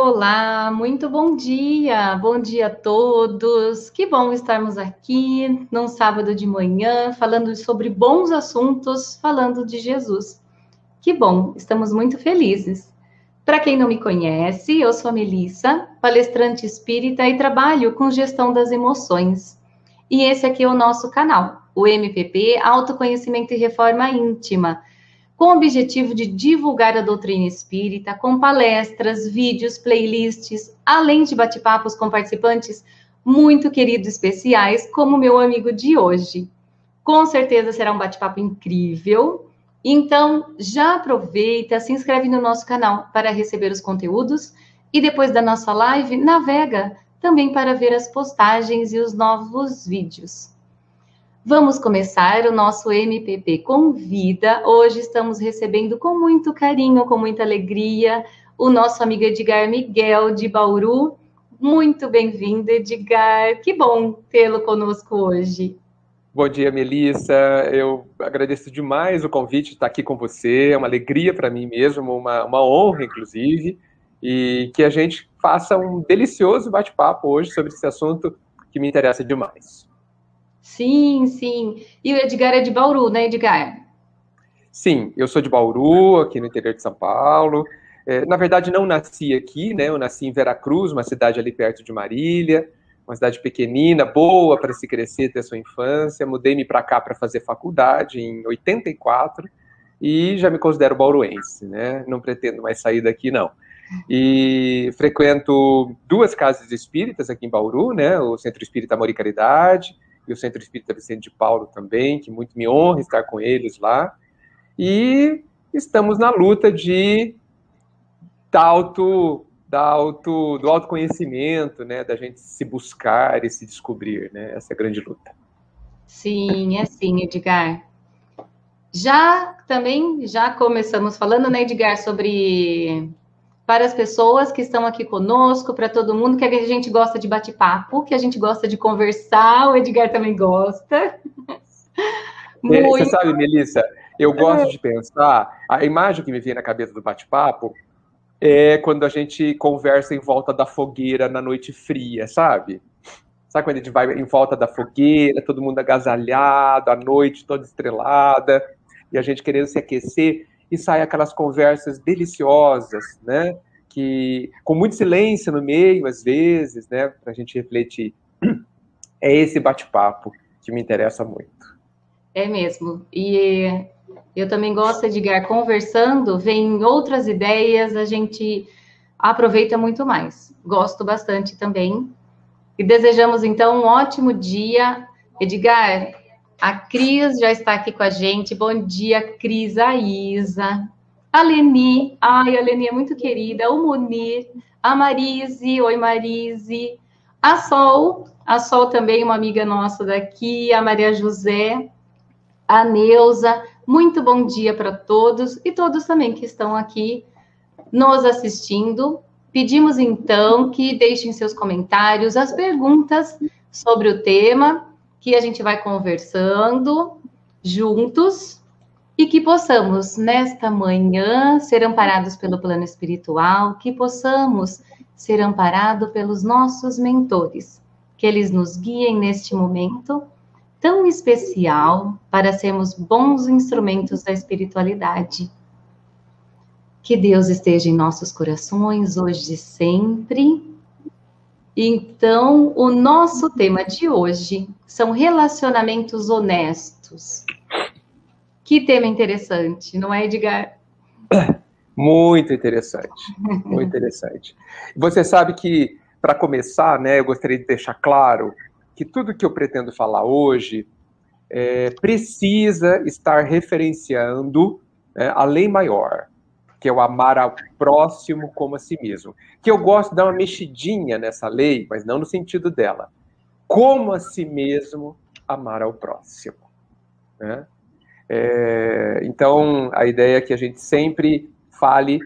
Olá, muito bom dia a todos. Que bom estarmos aqui num sábado de manhã, falando sobre bons assuntos, falando de Jesus. Que bom, estamos muito felizes. Para quem não me conhece, eu sou a Melissa, palestrante espírita e trabalho com gestão das emoções. E esse aqui é o nosso canal, o MPP Autoconhecimento e Reforma Íntima, com o objetivo de divulgar a doutrina espírita com palestras, vídeos, playlists, além de bate-papos com participantes muito queridos e especiais, como o meu amigo de hoje. Com certeza será um bate-papo incrível. Então, já aproveita, se inscreve no nosso canal para receber os conteúdos e depois da nossa live, navega também para ver as postagens e os novos vídeos. Vamos começar o nosso MPP Convida. Hoje estamos recebendo com muito carinho, com muita alegria, o nosso amigo Edgar Miguel, de Bauru. Muito bem-vindo, Edgar. Que bom tê-lo conosco hoje. Bom dia, Melissa. Eu agradeço demais o convite de estar aqui com você. É uma alegria para mim mesmo, uma honra, inclusive, e que a gente faça um delicioso bate-papo hoje sobre esse assunto que me interessa demais. Sim, sim. E o Edgar é de Bauru, né, Edgar? Sim, eu sou de Bauru, aqui no interior de São Paulo. Na verdade, não nasci aqui, né? Eu nasci em Veracruz, uma cidade ali perto de Marília, uma cidade pequenina, boa para se crescer, ter sua infância. Mudei-me para cá para fazer faculdade em 84 e já me considero bauruense, né? Não pretendo mais sair daqui, não. E frequento duas casas espíritas aqui em Bauru, né? O Centro Espírita Amor e Caridade e o Centro Espírita Vicente de Paulo também, que muito me honra estar com eles lá. E estamos na luta do autoconhecimento, né? Da gente se buscar e se descobrir, né? Essa é a grande luta. Sim, é sim, Edgar. Já começamos falando, né, Edgar, sobre para as pessoas que estão aqui conosco, para todo mundo, que a gente gosta de bate-papo, que a gente gosta de conversar, o Edgar também gosta. Você sabe, Melissa, eu gosto de pensar, a imagem que me vem na cabeça do bate-papo é quando a gente conversa em volta da fogueira na noite fria, sabe? Sabe quando a gente vai em volta da fogueira, todo mundo agasalhado, a noite toda estrelada, e a gente querendo se aquecer, e sai aquelas conversas deliciosas, né? Que, com muito silêncio no meio, às vezes, né? Pra gente refletir. É esse bate-papo que me interessa muito. É mesmo. E eu também gosto, Edgar, conversando, vem outras ideias, a gente aproveita muito mais. Gosto bastante também. E desejamos, então, um ótimo dia. Edgar, a Cris já está aqui com a gente. Bom dia, Cris, a Isa, a Leni. Ai, a Leni é muito querida. O Munir, a Marise. Oi, Marise. A Sol também, uma amiga nossa daqui. A Maria José, a Neuza. Muito bom dia para todos e todos também que estão aqui nos assistindo. Pedimos, então, que deixem seus comentários, as perguntas sobre o tema, que a gente vai conversando juntos e que possamos, nesta manhã, ser amparados pelo plano espiritual, que possamos ser amparados pelos nossos mentores, que eles nos guiem neste momento tão especial para sermos bons instrumentos da espiritualidade. Que Deus esteja em nossos corações hoje e sempre. Então, o nosso tema de hoje são relacionamentos honestos. Que tema interessante, não é, Edgar? Muito interessante, muito interessante. Você sabe que, para começar, né, eu gostaria de deixar claro que tudo que eu pretendo falar hoje precisa estar referenciando, né, a lei maior, que é o amar ao próximo como a si mesmo. Que eu gosto de dar uma mexidinha nessa lei, mas não no sentido dela. Como a si mesmo amar ao próximo, né? Então, a ideia é que a gente sempre fale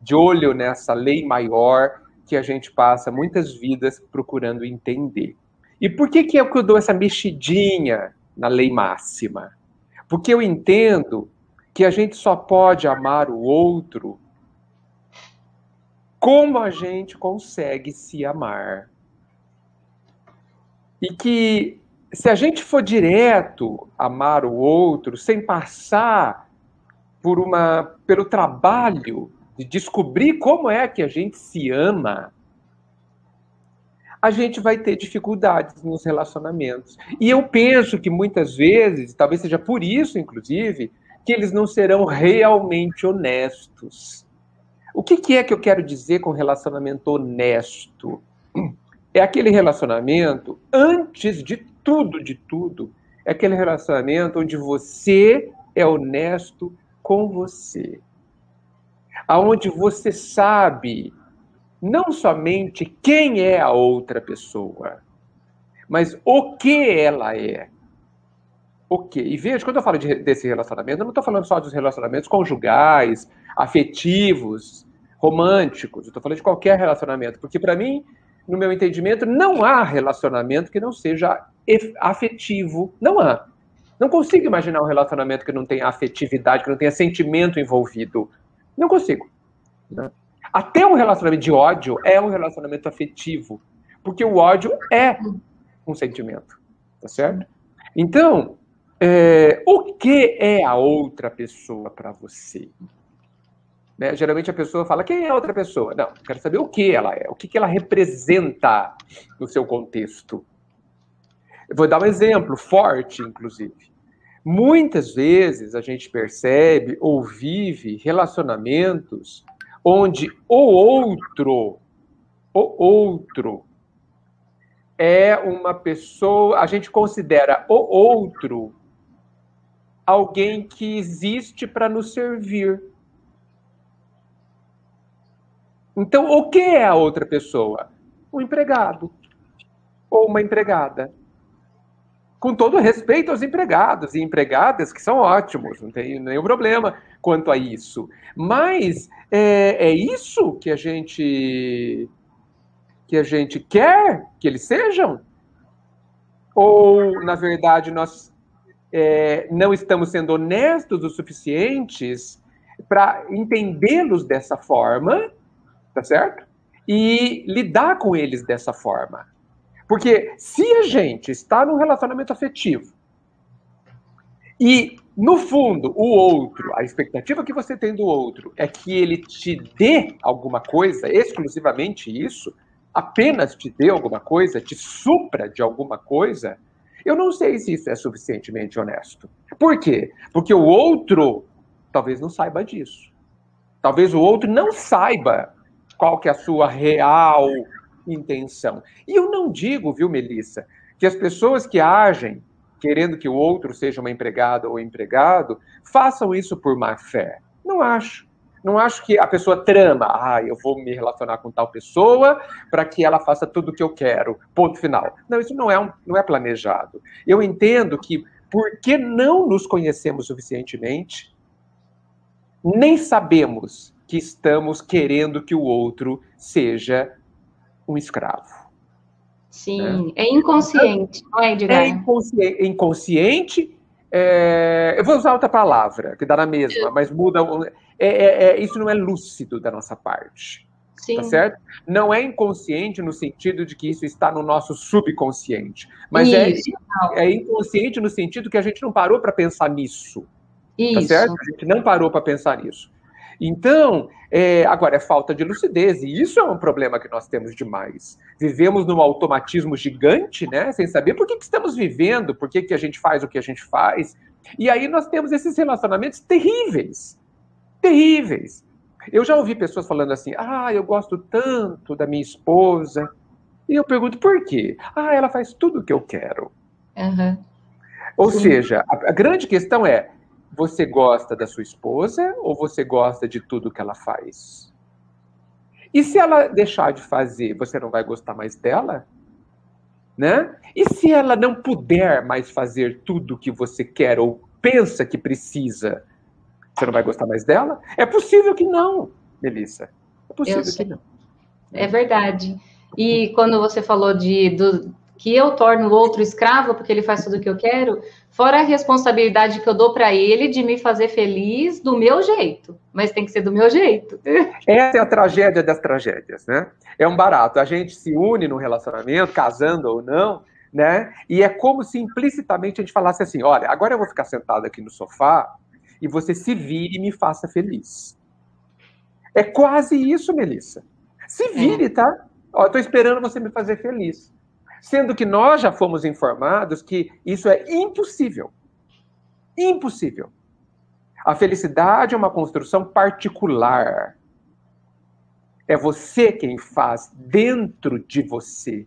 de olho nessa lei maior que a gente passa muitas vidas procurando entender. E por que eu dou essa mexidinha na lei máxima? Porque eu entendo que a gente só pode amar o outro como a gente consegue se amar. E que, se a gente for direto amar o outro, sem passar pelo trabalho de descobrir como é que a gente se ama, a gente vai ter dificuldades nos relacionamentos. E eu penso que muitas vezes, talvez seja por isso, inclusive, que eles não serão realmente honestos. O que é que eu quero dizer com relacionamento honesto? É aquele relacionamento, antes de tudo, é aquele relacionamento onde você é honesto com você. Aonde você sabe não somente quem é a outra pessoa, mas o que ela é. O quê? E veja, quando eu falo desse relacionamento, eu não estou falando só dos relacionamentos conjugais, afetivos, românticos. Eu estou falando de qualquer relacionamento. Porque, para mim, no meu entendimento, não há relacionamento que não seja afetivo. Não há. Não consigo imaginar um relacionamento que não tenha afetividade, que não tenha sentimento envolvido. Não consigo. Né? Até um relacionamento de ódio é um relacionamento afetivo. Porque o ódio é um sentimento. Tá certo? Então, o que é a outra pessoa para você? Né? Geralmente a pessoa fala, quem é a outra pessoa? Não, eu quero saber o que ela é, o que ela representa no seu contexto. Eu vou dar um exemplo forte, inclusive. Muitas vezes a gente percebe ou vive relacionamentos onde o outro é uma pessoa, a gente considera o outro alguém que existe para nos servir. Então, o que é a outra pessoa? Um empregado ou uma empregada. Com todo respeito aos empregados e empregadas, que são ótimos, não tem nenhum problema quanto a isso. Mas é isso que a gente quer que eles sejam? Ou, na verdade, nós não estamos sendo honestos o suficientes para entendê-los dessa forma, tá certo? E lidar com eles dessa forma. Porque se a gente está num relacionamento afetivo e, no fundo, o outro, a expectativa que você tem do outro é que ele te dê alguma coisa, exclusivamente isso, apenas te dê alguma coisa, te supra de alguma coisa, eu não sei se isso é suficientemente honesto. Por quê? Porque o outro talvez não saiba disso. Talvez o outro não saiba qual que é a sua real intenção. E eu não digo, viu, Melissa, que as pessoas que agem querendo que o outro seja uma empregada ou empregado façam isso por má fé. Não acho. Não acho que a pessoa trama, eu vou me relacionar com tal pessoa para que ela faça tudo o que eu quero, ponto final. Não, isso não é planejado. Eu entendo que, porque não nos conhecemos suficientemente, nem sabemos que estamos querendo que o outro seja um escravo. Sim, é inconsciente, não é, Edgar? É inconsciente. Eu vou usar outra palavra, que dá na mesma, mas muda. Isso não é lúcido da nossa parte. Sim. Tá certo? Não é inconsciente no sentido de que isso está no nosso subconsciente, mas é inconsciente no sentido que a gente não parou para pensar nisso. Tá certo? A gente não parou para pensar nisso. Então, agora, é falta de lucidez, e isso é um problema que nós temos demais. Vivemos num automatismo gigante, né? Sem saber por que estamos vivendo, por que a gente faz o que a gente faz. E aí nós temos esses relacionamentos terríveis. Terríveis. Eu já ouvi pessoas falando assim, eu gosto tanto da minha esposa. E eu pergunto, por quê? Ela faz tudo o que eu quero. Uhum. Ou seja, a grande questão é, você gosta da sua esposa ou você gosta de tudo que ela faz? E se ela deixar de fazer, você não vai gostar mais dela? Né? E se ela não puder mais fazer tudo que você quer ou pensa que precisa, você não vai gostar mais dela? É possível que não, Melissa. É possível que não. É verdade. E quando você falou que eu torno o outro escravo porque ele faz tudo o que eu quero, fora a responsabilidade que eu dou para ele de me fazer feliz do meu jeito, mas tem que ser do meu jeito. Essa é a tragédia das tragédias, né? É um barato. A gente se une num relacionamento, casando ou não, né? E é como se implicitamente a gente falasse assim, olha, agora eu vou ficar sentado aqui no sofá e você se vire e me faça feliz. É quase isso, Melissa. Se vire, tá? Ó, eu tô esperando você me fazer feliz. Sendo que nós já fomos informados que isso é impossível. Impossível. A felicidade é uma construção particular. É você quem faz dentro de você.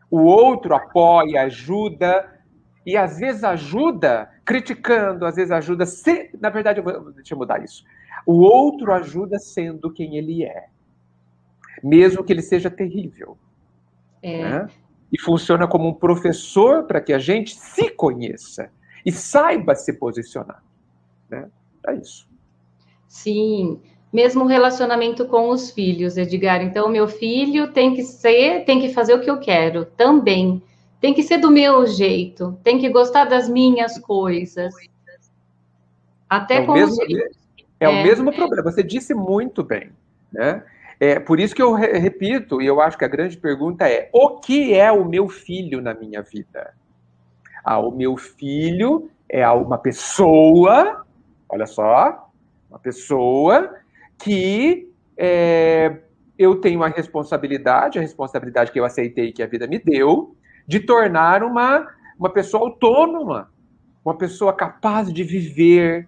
O outro apoia, ajuda, e às vezes ajuda criticando, às vezes ajuda... Na verdade, deixa eu mudar isso. O outro ajuda sendo quem ele é. Mesmo que ele seja terrível. Né? E funciona como um professor para que a gente se conheça e saiba se posicionar. Né? É isso. Sim, mesmo o relacionamento com os filhos, Edgar. Então, meu filho tem que fazer o que eu quero também. Tem que ser do meu jeito, tem que gostar das minhas coisas. Até com os filhos. É o mesmo problema, você disse muito bem, né? É por isso que eu repito, e eu acho que a grande pergunta é: o que é o meu filho na minha vida? O meu filho é uma pessoa, olha só, uma pessoa que eu tenho a responsabilidade que eu aceitei que a vida me deu, de tornar uma pessoa autônoma, uma pessoa capaz de viver,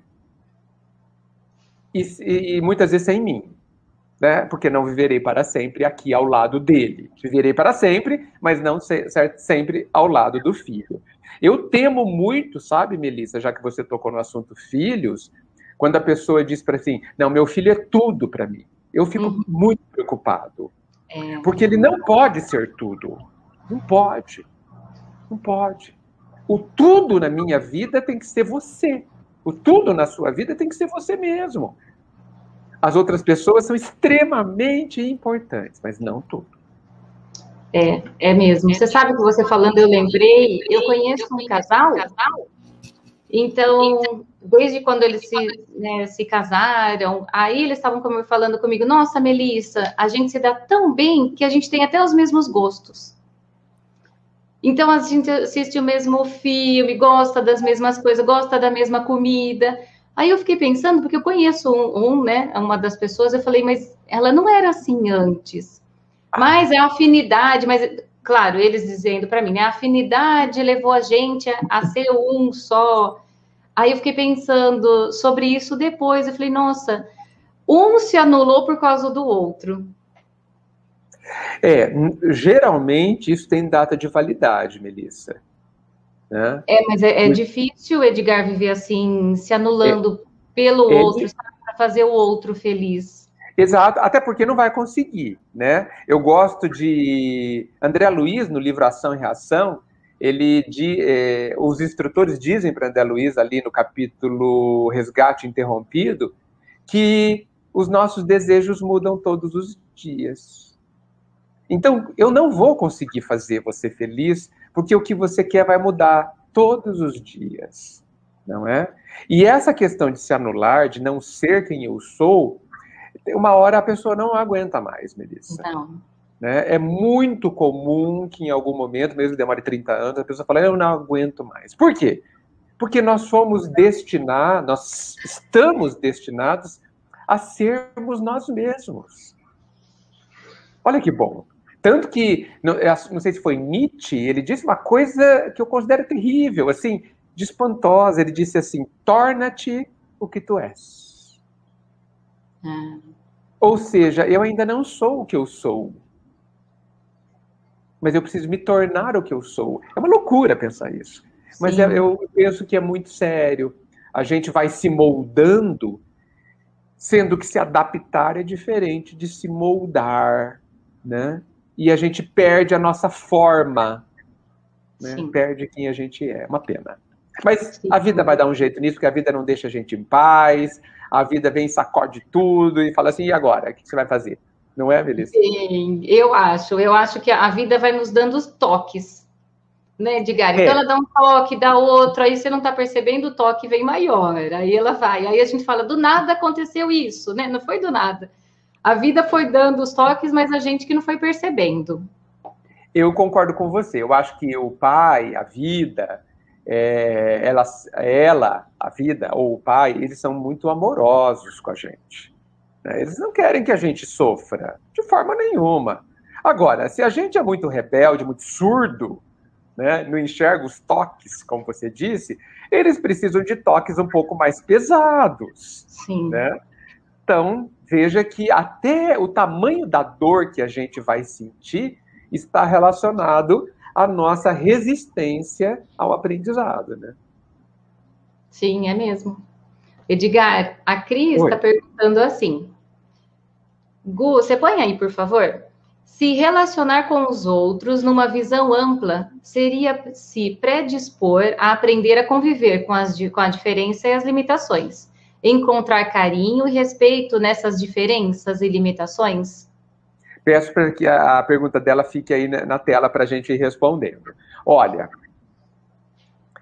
e muitas vezes sem mim. Né? Porque não viverei para sempre aqui ao lado dele. Viverei para sempre, mas não sempre ao lado do filho. Eu temo muito, sabe, Melissa, já que você tocou no assunto filhos, quando a pessoa diz para assim, não, meu filho é tudo para mim. Eu fico muito preocupado. Porque ele não pode ser tudo. Não pode. Não pode. O tudo na minha vida tem que ser você. O tudo na sua vida tem que ser você mesmo. As outras pessoas são extremamente importantes, mas não tudo. É mesmo. Você sabe que você falando, eu lembrei, eu conheço um casal, então, desde quando eles se casaram, aí eles estavam falando comigo, nossa, Melissa, a gente se dá tão bem que a gente tem até os mesmos gostos. Então, a gente assiste o mesmo filme, gosta das mesmas coisas, gosta da mesma comida. Aí eu fiquei pensando, porque eu conheço né, uma das pessoas, eu falei, mas ela não era assim antes. Mas a afinidade, mas, claro, eles dizendo para mim, né, a afinidade levou a gente a ser um só. Aí eu fiquei pensando sobre isso depois, eu falei, nossa, um se anulou por causa do outro. Geralmente isso tem data de validade, Melissa. Né? Mas é difícil, Edgar, viver assim, se anulando pelo outro, para fazer o outro feliz. Exato, até porque não vai conseguir, né? Eu gosto de André Luiz, no livro Ação e Reação, os instrutores dizem para André Luiz, ali no capítulo Resgate Interrompido, que os nossos desejos mudam todos os dias. Então, eu não vou conseguir fazer você feliz, porque o que você quer vai mudar todos os dias, não é? E essa questão de se anular, de não ser quem eu sou, uma hora a pessoa não aguenta mais, Melissa. Não. Né? É muito comum que em algum momento, mesmo que demore 30 anos, a pessoa fala, eu não aguento mais. Por quê? Porque nós estamos destinados a sermos nós mesmos. Olha que bom. Tanto que, não sei se foi Nietzsche, ele disse uma coisa que eu considero terrível, assim, de espantosa. Ele disse assim, torna-te o que tu és. Ou seja, eu ainda não sou o que eu sou. Mas eu preciso me tornar o que eu sou. É uma loucura pensar isso. Sim. Mas eu penso que é muito sério. A gente vai se moldando, sendo que se adaptar é diferente de se moldar, né? E a gente perde a nossa forma, né? Perde quem a gente é. Uma pena. Mas a vida vai dar um jeito nisso, porque a vida não deixa a gente em paz, a vida vem e sacode tudo e fala assim, e agora? O que você vai fazer? Não é, Melissa? Sim, eu acho que a vida vai nos dando os toques, né, Edgar? Então ela dá um toque, dá outro, aí você não está percebendo, o toque vem maior, aí ela vai, aí a gente fala, do nada aconteceu isso, né? Não foi do nada. A vida foi dando os toques, mas a gente que não foi percebendo. Eu concordo com você. Eu acho que o pai, a vida, a vida ou o pai, eles são muito amorosos com a gente. Né? Eles não querem que a gente sofra, de forma nenhuma. Agora, se a gente é muito rebelde, muito surdo, né, não enxerga os toques, como você disse, eles precisam de toques um pouco mais pesados. Sim. Né? Então, veja que até o tamanho da dor que a gente vai sentir está relacionado à nossa resistência ao aprendizado, né? Sim, é mesmo. Edgar, a Cris está perguntando assim. Gu, você põe aí, por favor? Se relacionar com os outros numa visão ampla seria se predispor a aprender a conviver com a diferença e as limitações. Encontrar carinho e respeito nessas diferenças e limitações? Peço para que a pergunta dela fique aí na tela para a gente ir respondendo. Olha,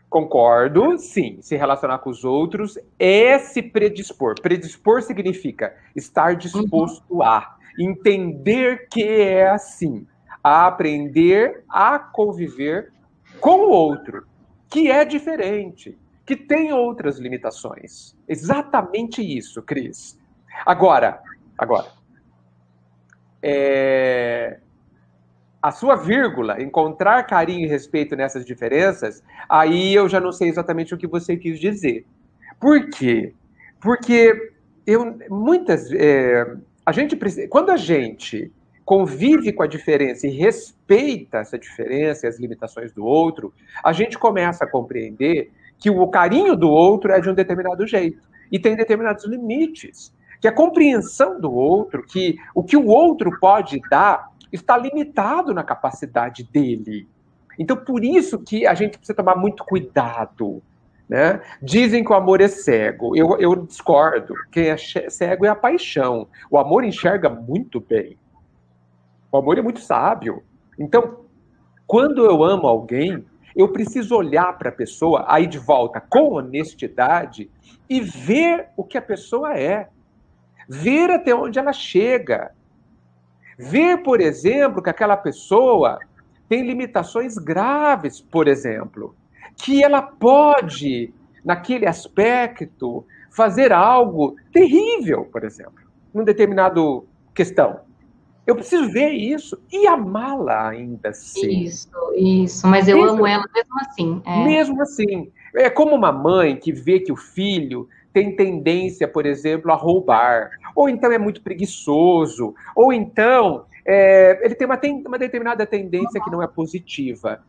concordo, sim, se relacionar com os outros é se predispor. Predispor significa estar disposto a entender que é assim, a aprender a conviver com o outro, que é diferente, que tem outras limitações. Exatamente isso, Cris. Agora, a sua vírgula, encontrar carinho e respeito nessas diferenças, aí eu já não sei exatamente o que você quis dizer. Por quê? Porque quando a gente convive com a diferença e respeita essa diferença e as limitações do outro, a gente começa a compreender que o carinho do outro é de um determinado jeito e tem determinados limites. Que a compreensão do outro, que o que o outro pode dar, está limitado na capacidade dele. Então, por isso que a gente precisa tomar muito cuidado. Né? Dizem que o amor é cego. Eu discordo. Quem é cego é a paixão. O amor enxerga muito bem. O amor é muito sábio. Então, quando eu amo alguém, eu preciso olhar para a pessoa, aí de volta, com honestidade, e ver o que a pessoa é. Ver até onde ela chega. Ver, por exemplo, que aquela pessoa tem limitações graves, por exemplo, que ela pode, naquele aspecto, fazer algo terrível, por exemplo, numa determinada questão. Eu preciso ver isso e amá-la ainda assim. Isso, mas eu amo ela mesmo assim. Mesmo assim. É como uma mãe que vê que o filho tem tendência, por exemplo, a roubar, ou então é muito preguiçoso, ou então ele tem uma determinada tendência que não é positiva.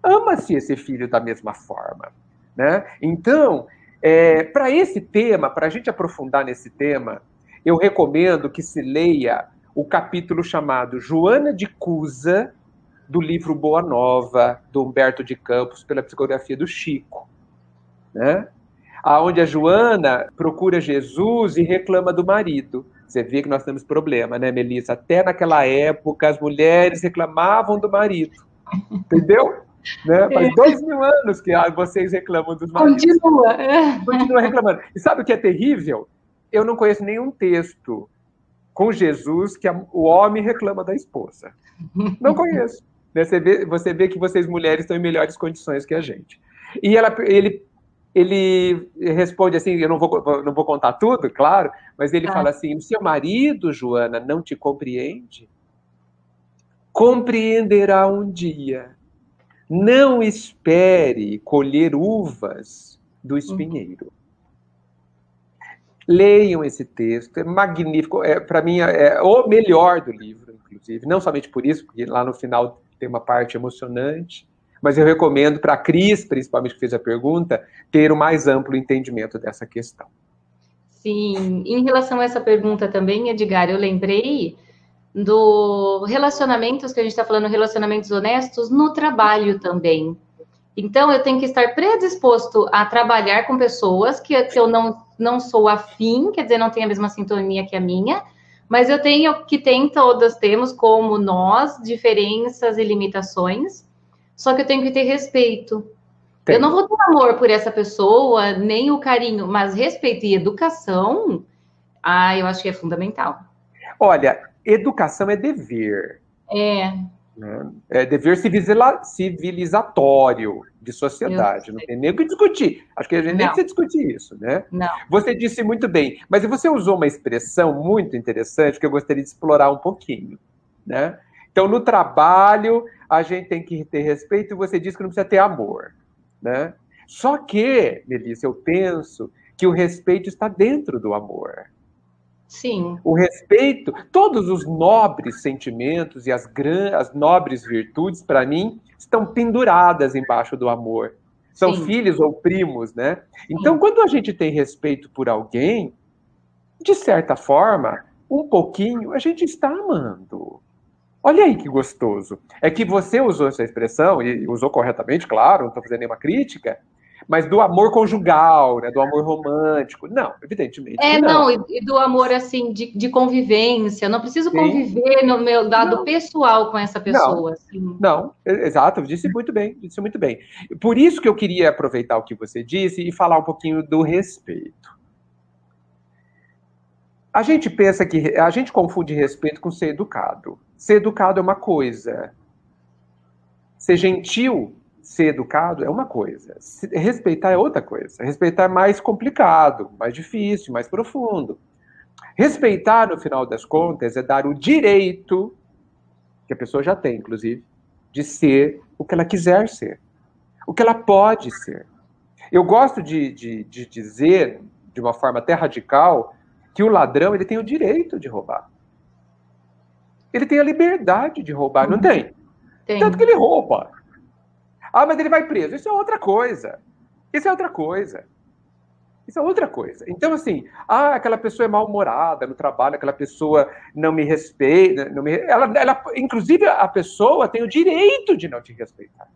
Ama-se esse filho da mesma forma. Né? Então, para esse tema, para a gente aprofundar nesse tema, eu recomendo que se leia o capítulo chamado Joana de Cusa, do livro Boa Nova, do Humberto de Campos, pela psicografia do Chico. Né? Onde a Joana procura Jesus e reclama do marido. Você vê que nós temos problema, né, Melissa? Até naquela época, as mulheres reclamavam do marido. Entendeu? Né? Faz 2000 anos que vocês reclamam dos maridos. Continua reclamando. E sabe o que é terrível? Eu não conheço nenhum texto com Jesus que o homem reclama da esposa. Não conheço. Você vê que vocês mulheres estão em melhores condições que a gente. E ele responde assim, eu não vou contar tudo, claro, mas ele fala assim, o seu marido, Joana, não te compreende? Compreenderá um dia. Não espere colher uvas do espinheiro. Leiam esse texto, é magnífico, para mim é o melhor do livro, inclusive, não somente por isso, porque lá no final tem uma parte emocionante, mas eu recomendo para a Cris, principalmente que fez a pergunta, ter o mais amplo entendimento dessa questão. Sim, em relação a essa pergunta também, Edgar, eu lembrei do relacionamentos, que a gente está falando, relacionamentos honestos, no trabalho também. Então, eu tenho que estar predisposto a trabalhar com pessoas que eu não sou afim, quer dizer, não tem a mesma sintonia que a minha, Mas eu tenho que todas temos, como nós, diferenças e limitações, só que eu tenho que ter respeito. Eu não vou ter amor por essa pessoa, nem o carinho, mas respeito e educação, eu acho que é fundamental. Olha, educação é dever. Né? É dever civilizatório de sociedade. Não tem nem o que discutir. Acho que a gente nem precisa discutir isso, né? Não. Você disse muito bem, mas você usou uma expressão muito interessante que eu gostaria de explorar um pouquinho, né? Então, no trabalho, a gente tem que ter respeito e você disse que não precisa ter amor, né? Só que, Melissa, eu penso que o respeito está dentro do amor. Sim. O respeito, todos os nobres sentimentos e as nobres virtudes, para mim, estão penduradas embaixo do amor. São filhos ou primos, né? Então, quando a gente tem respeito por alguém, de certa forma, um pouquinho, a gente está amando. Olha aí que gostoso. É que você usou essa expressão, e usou corretamente, claro, não estou fazendo nenhuma crítica, mas do amor conjugal, né, do amor romântico. Não, evidentemente que não. E do amor, assim, de convivência. Eu não preciso conviver no meu lado pessoal com essa pessoa. Não, exato, disse muito bem, disse muito bem. Por isso que eu queria aproveitar o que você disse e falar um pouquinho do respeito. A gente pensa que... A gente confunde respeito com ser educado. Ser educado é uma coisa. Ser gentil... Ser educado é uma coisa, respeitar é outra coisa. Respeitar é mais complicado, mais difícil, mais profundo. Respeitar, no final das contas, é dar o direito, que a pessoa já tem, inclusive, de ser o que ela quiser ser, o que ela pode ser. Eu gosto de dizer, de uma forma até radical, que o ladrão ele tem o direito de roubar. Ele tem a liberdade de roubar, não tem? Tanto que ele rouba. Mas ele vai preso. Isso é outra coisa. Isso é outra coisa. Isso é outra coisa. Então, assim, aquela pessoa é mal-humorada no trabalho, aquela pessoa não me respeita. Inclusive, a pessoa tem o direito de não te respeitar.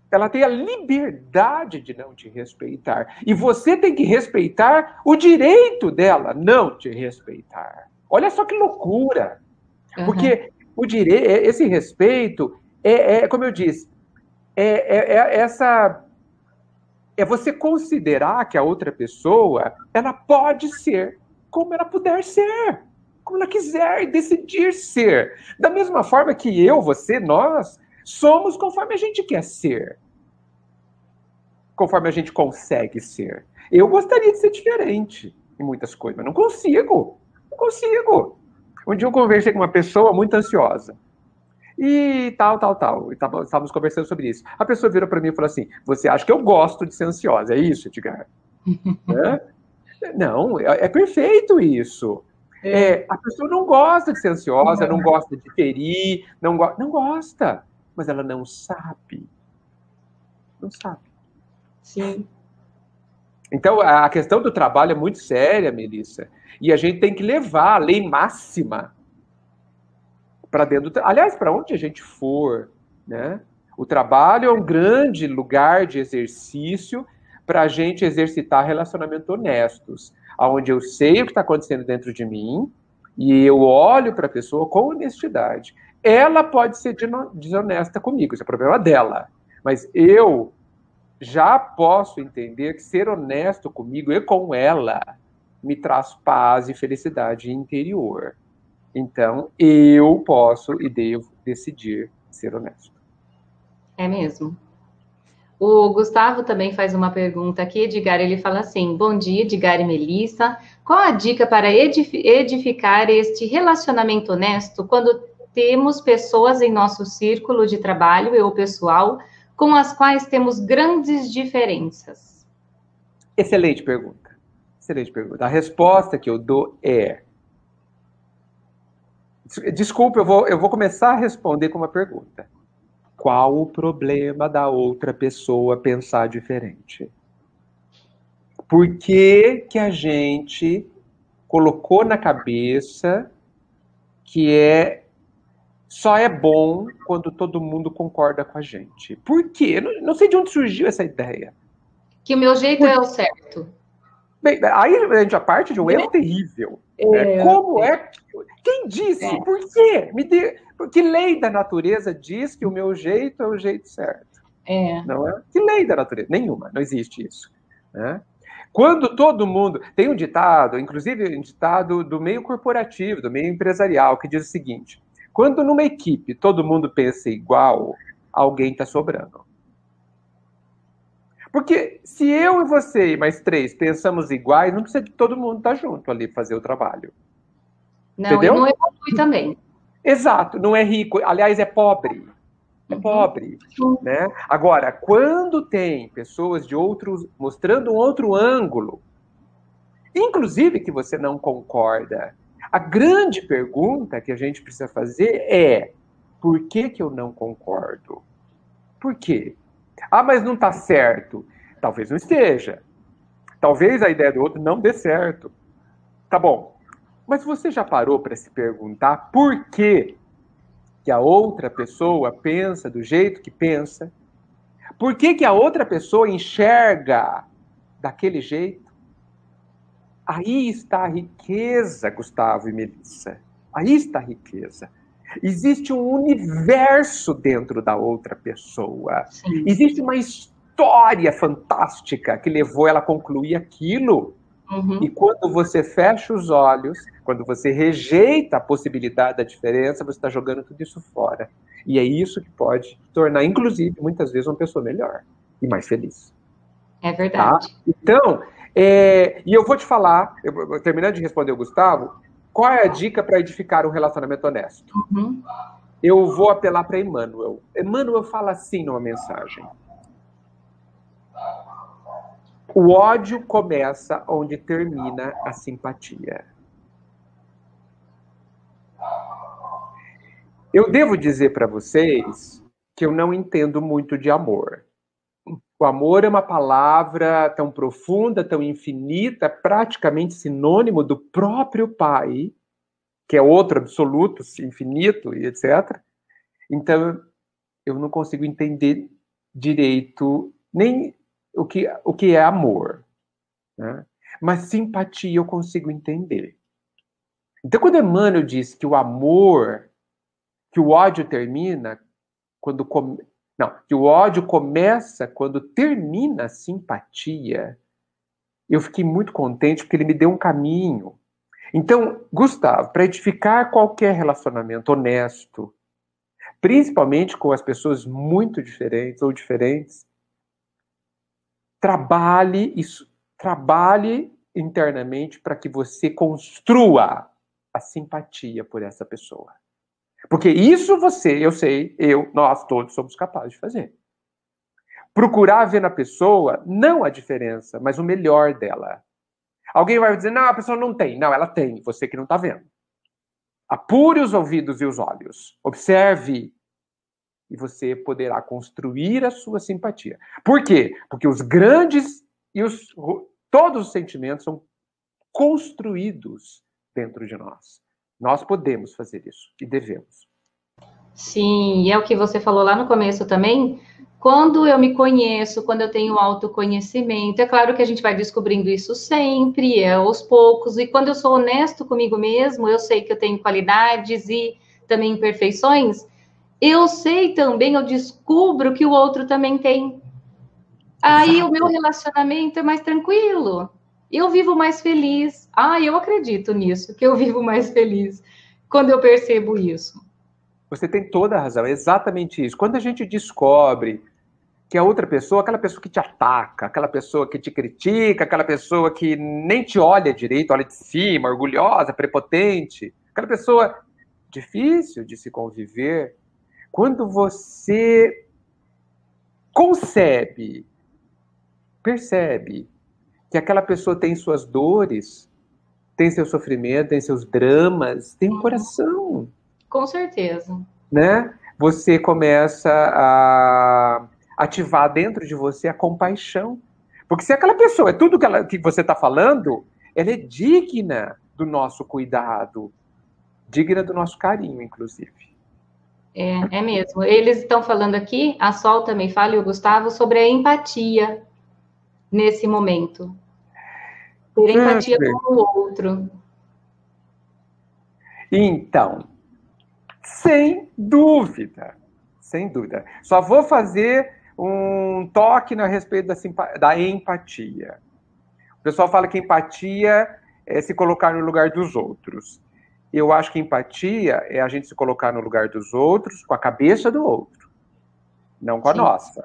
Ela tem a liberdade de não te respeitar. E você tem que respeitar o direito dela não te respeitar. Olha só que loucura. Porque esse respeito... como eu disse, é você considerar que a outra pessoa, ela pode ser como ela puder ser, como ela quiser decidir ser. Da mesma forma que eu, você, nós, somos conforme a gente quer ser. Conforme a gente consegue ser. Eu gostaria de ser diferente em muitas coisas, mas não consigo. Não consigo. Um dia eu conversei com uma pessoa muito ansiosa. E tal. E estávamos conversando sobre isso. A pessoa virou para mim e falou assim, você acha que eu gosto de ser ansiosa? É isso, Edgar? Não, é perfeito isso. A pessoa não gosta de ser ansiosa, não gosta de ferir, não gosta. Mas ela não sabe. Não sabe. Sim. Então, a questão do trabalho é muito séria, Melissa. E a gente tem que levar a lei máxima para dentro do... Aliás, para onde a gente for, né? O trabalho é um grande lugar de exercício para a gente exercitar relacionamentos honestos, onde eu sei o que está acontecendo dentro de mim e eu olho para a pessoa com honestidade. Ela pode ser desonesta comigo, isso é problema dela. Mas eu já posso entender que ser honesto comigo e com ela me traz paz e felicidade interior. Então, eu posso e devo decidir ser honesto. É mesmo. O Gustavo também faz uma pergunta aqui, Edgar, ele fala assim, bom dia, Edgar e Melissa, qual a dica para edificar este relacionamento honesto quando temos pessoas em nosso círculo de trabalho ou pessoal com as quais temos grandes diferenças? Excelente pergunta. Excelente pergunta. A resposta que eu dou é... Desculpa, eu vou começar a responder com uma pergunta. Qual o problema da outra pessoa pensar diferente? Por que que a gente colocou na cabeça que só é bom quando todo mundo concorda com a gente? Por quê? Não sei de onde surgiu essa ideia. Que o meu jeito é o certo. Bem, aí a gente parte de um erro terrível. Como é? Quem disse? Por quê? Que lei da natureza diz que o meu jeito é o jeito certo? Não é? Que lei da natureza? Nenhuma, não existe isso. Né? Quando todo mundo... Tem um ditado, inclusive um ditado do meio corporativo, do meio empresarial, que diz o seguinte: quando numa equipe todo mundo pensa igual, alguém está sobrando. Porque se eu e você e mais 3 pensamos iguais, não precisa de todo mundo estar junto ali fazer o trabalho. Não, entendeu? E não evolui também. Exato, não é rico, aliás, é pobre. É pobre, né? Agora, quando tem pessoas de outros, mostrando um outro ângulo, inclusive que você não concorda, a grande pergunta que a gente precisa fazer é: por que eu não concordo? Por quê? Ah, mas não está certo. Talvez não esteja. Talvez a ideia do outro não dê certo. Tá bom. Mas você já parou para se perguntar por que a outra pessoa pensa do jeito que pensa? Por que a outra pessoa enxerga daquele jeito? Aí está a riqueza, Gustavo e Melissa. Aí está a riqueza. Existe um universo dentro da outra pessoa. Sim. Existe uma história fantástica que levou ela a concluir aquilo. E quando você fecha os olhos, quando você rejeita a possibilidade da diferença, você está jogando tudo isso fora. E é isso que pode tornar, inclusive, muitas vezes, uma pessoa melhor e mais feliz. É verdade. Tá? Então, e eu vou te falar, terminando de responder o Gustavo, qual é a dica para edificar um relacionamento honesto? Eu vou apelar para Emmanuel. Emmanuel fala assim numa mensagem: o ódio começa onde termina a simpatia. Eu devo dizer para vocês que eu não entendo muito de amor. O amor é uma palavra tão profunda, tão infinita, praticamente sinônimo do próprio Pai, que é outro absoluto, infinito e etc. Então, eu não consigo entender direito nem o que é amor. Né? Mas simpatia eu consigo entender. Então, quando Emmanuel diz que o amor, que o ódio termina quando... Não, que o ódio começa quando termina a simpatia, eu fiquei muito contente porque ele me deu um caminho. Então, Gustavo, para edificar qualquer relacionamento honesto, principalmente com as pessoas muito diferentes ou diferentes, trabalhe internamente para que você construa a simpatia por essa pessoa. Porque isso eu sei, nós todos somos capazes de fazer. Procurar ver na pessoa não a diferença, mas o melhor dela. Alguém vai dizer, não, a pessoa não tem. Não, ela tem, você que não está vendo. Apure os ouvidos e os olhos. Observe. E você poderá construir a sua simpatia. Por quê? Porque os grandes e todos os sentimentos são construídos dentro de nós. Nós podemos fazer isso e devemos. Sim, e é o que você falou lá no começo também. Quando eu me conheço, quando eu tenho autoconhecimento, é claro que a gente vai descobrindo isso sempre, aos poucos, e quando eu sou honesto comigo mesmo, eu sei que eu tenho qualidades e também imperfeições, eu sei também, eu descubro que o outro também tem. Aí Exato. O meu relacionamento é mais tranquilo, eu vivo mais feliz. Eu acredito nisso, que eu vivo mais feliz quando eu percebo isso. Você tem toda a razão, é exatamente isso. Quando a gente descobre que a outra pessoa, aquela pessoa que te ataca, aquela pessoa que te critica, aquela pessoa que nem te olha direito, olha de cima, orgulhosa, prepotente, aquela pessoa difícil de se conviver, quando você percebe que aquela pessoa tem suas dores, tem seu sofrimento, tem seus dramas, tem um coração. Com certeza. Né? Você começa a ativar dentro de você a compaixão. Porque se aquela pessoa, tudo que você está falando, ela é digna do nosso cuidado, digna do nosso carinho, inclusive. É mesmo. Eles estão falando aqui, a Sol também fala, e o Gustavo, sobre a empatia nesse momento. Ter empatia com o outro. Então, sem dúvida, sem dúvida. Só vou fazer um toque a respeito da empatia. O pessoal fala que empatia é se colocar no lugar dos outros. Eu acho que empatia é a gente se colocar no lugar dos outros com a cabeça do outro, não com a nossa.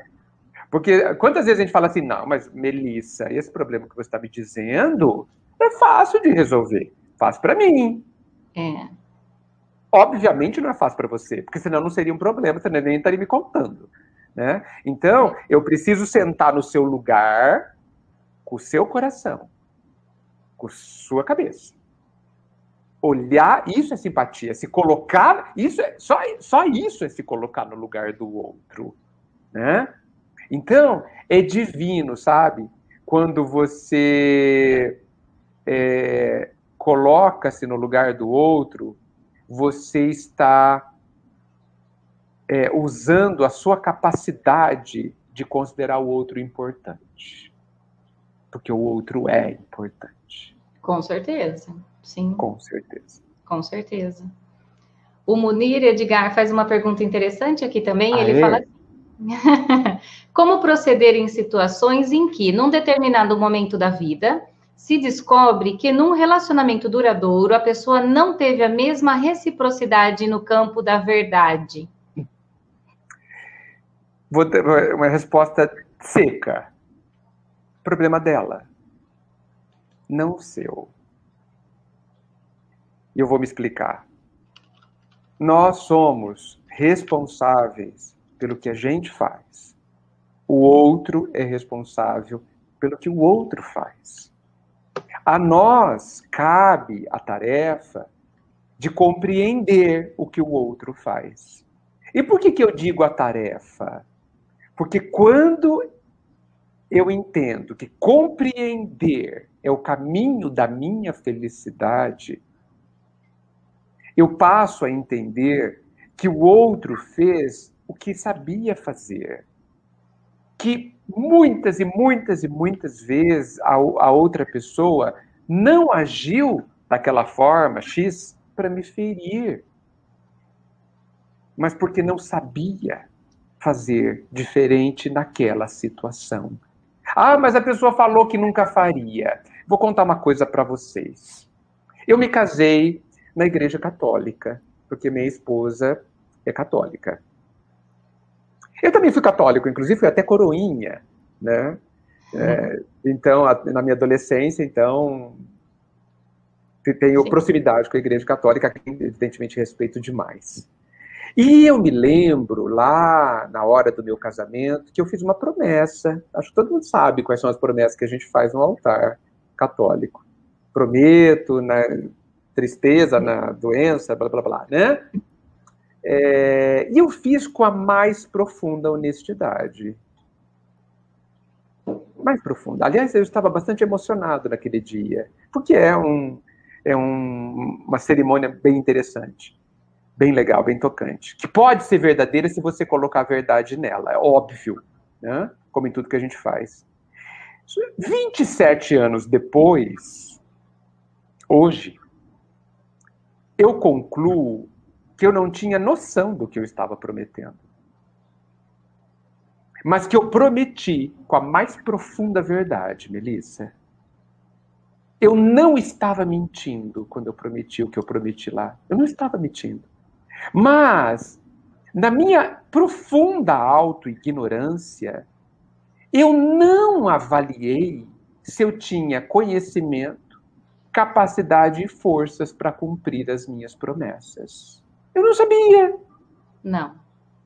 Porque quantas vezes a gente fala assim, não, mas Melissa, esse problema que você está me dizendo é fácil de resolver. Fácil para mim. Obviamente não é fácil para você, porque senão não seria um problema, você nem estaria me contando. Né? Então, eu preciso sentar no seu lugar com o seu coração, com sua cabeça. Olhar, isso é simpatia, se colocar, só isso é se colocar no lugar do outro, né? Então, é divino, sabe? Quando você coloca-se no lugar do outro, você está usando a sua capacidade de considerar o outro importante. Porque o outro é importante. Com certeza. Sim. Com certeza. Com certeza. O Munir Edgar faz uma pergunta interessante aqui também. Ele fala assim, como proceder em situações em que, num determinado momento da vida, se descobre que num relacionamento duradouro a pessoa não teve a mesma reciprocidade no campo da verdade? Vou ter uma resposta seca. Problema dela, não o seu. E eu vou me explicar. Nós somos responsáveis pelo que a gente faz. O outro é responsável pelo que o outro faz. A nós cabe a tarefa de compreender o que o outro faz. E por que eu digo a tarefa? Porque quando eu entendo que compreender é o caminho da minha felicidade, eu passo a entender que o outro fez o que sabia fazer. Que muitas e muitas e muitas vezes a outra pessoa não agiu daquela forma X para me ferir, mas porque não sabia fazer diferente naquela situação. Ah, mas a pessoa falou que nunca faria. Vou contar uma coisa para vocês. Eu me casei na Igreja Católica, porque minha esposa é católica. Eu também fui católico, inclusive fui até coroinha, né? Então, na minha adolescência, então, tenho proximidade com a Igreja Católica, que evidentemente respeito demais. E eu me lembro, lá na hora do meu casamento, que eu fiz uma promessa. Acho que todo mundo sabe quais são as promessas que a gente faz no altar católico. Prometo, na tristeza, na doença, blá, blá, blá, né? E eu fiz com a mais profunda honestidade. Mais profunda. Aliás, eu estava bastante emocionado naquele dia, porque é uma cerimônia bem interessante. Bem legal, bem tocante. Que pode ser verdadeira se você colocar a verdade nela, é óbvio, né? Como em tudo que a gente faz. 27 anos depois, hoje, eu concluo que eu não tinha noção do que eu estava prometendo. Mas que eu prometi com a mais profunda verdade, Melissa. Eu não estava mentindo quando eu prometi o que eu prometi lá. Eu não estava mentindo. Mas, na minha profunda autoignorância, eu não avaliei se eu tinha conhecimento, capacidade e forças para cumprir as minhas promessas. Eu não sabia. Não.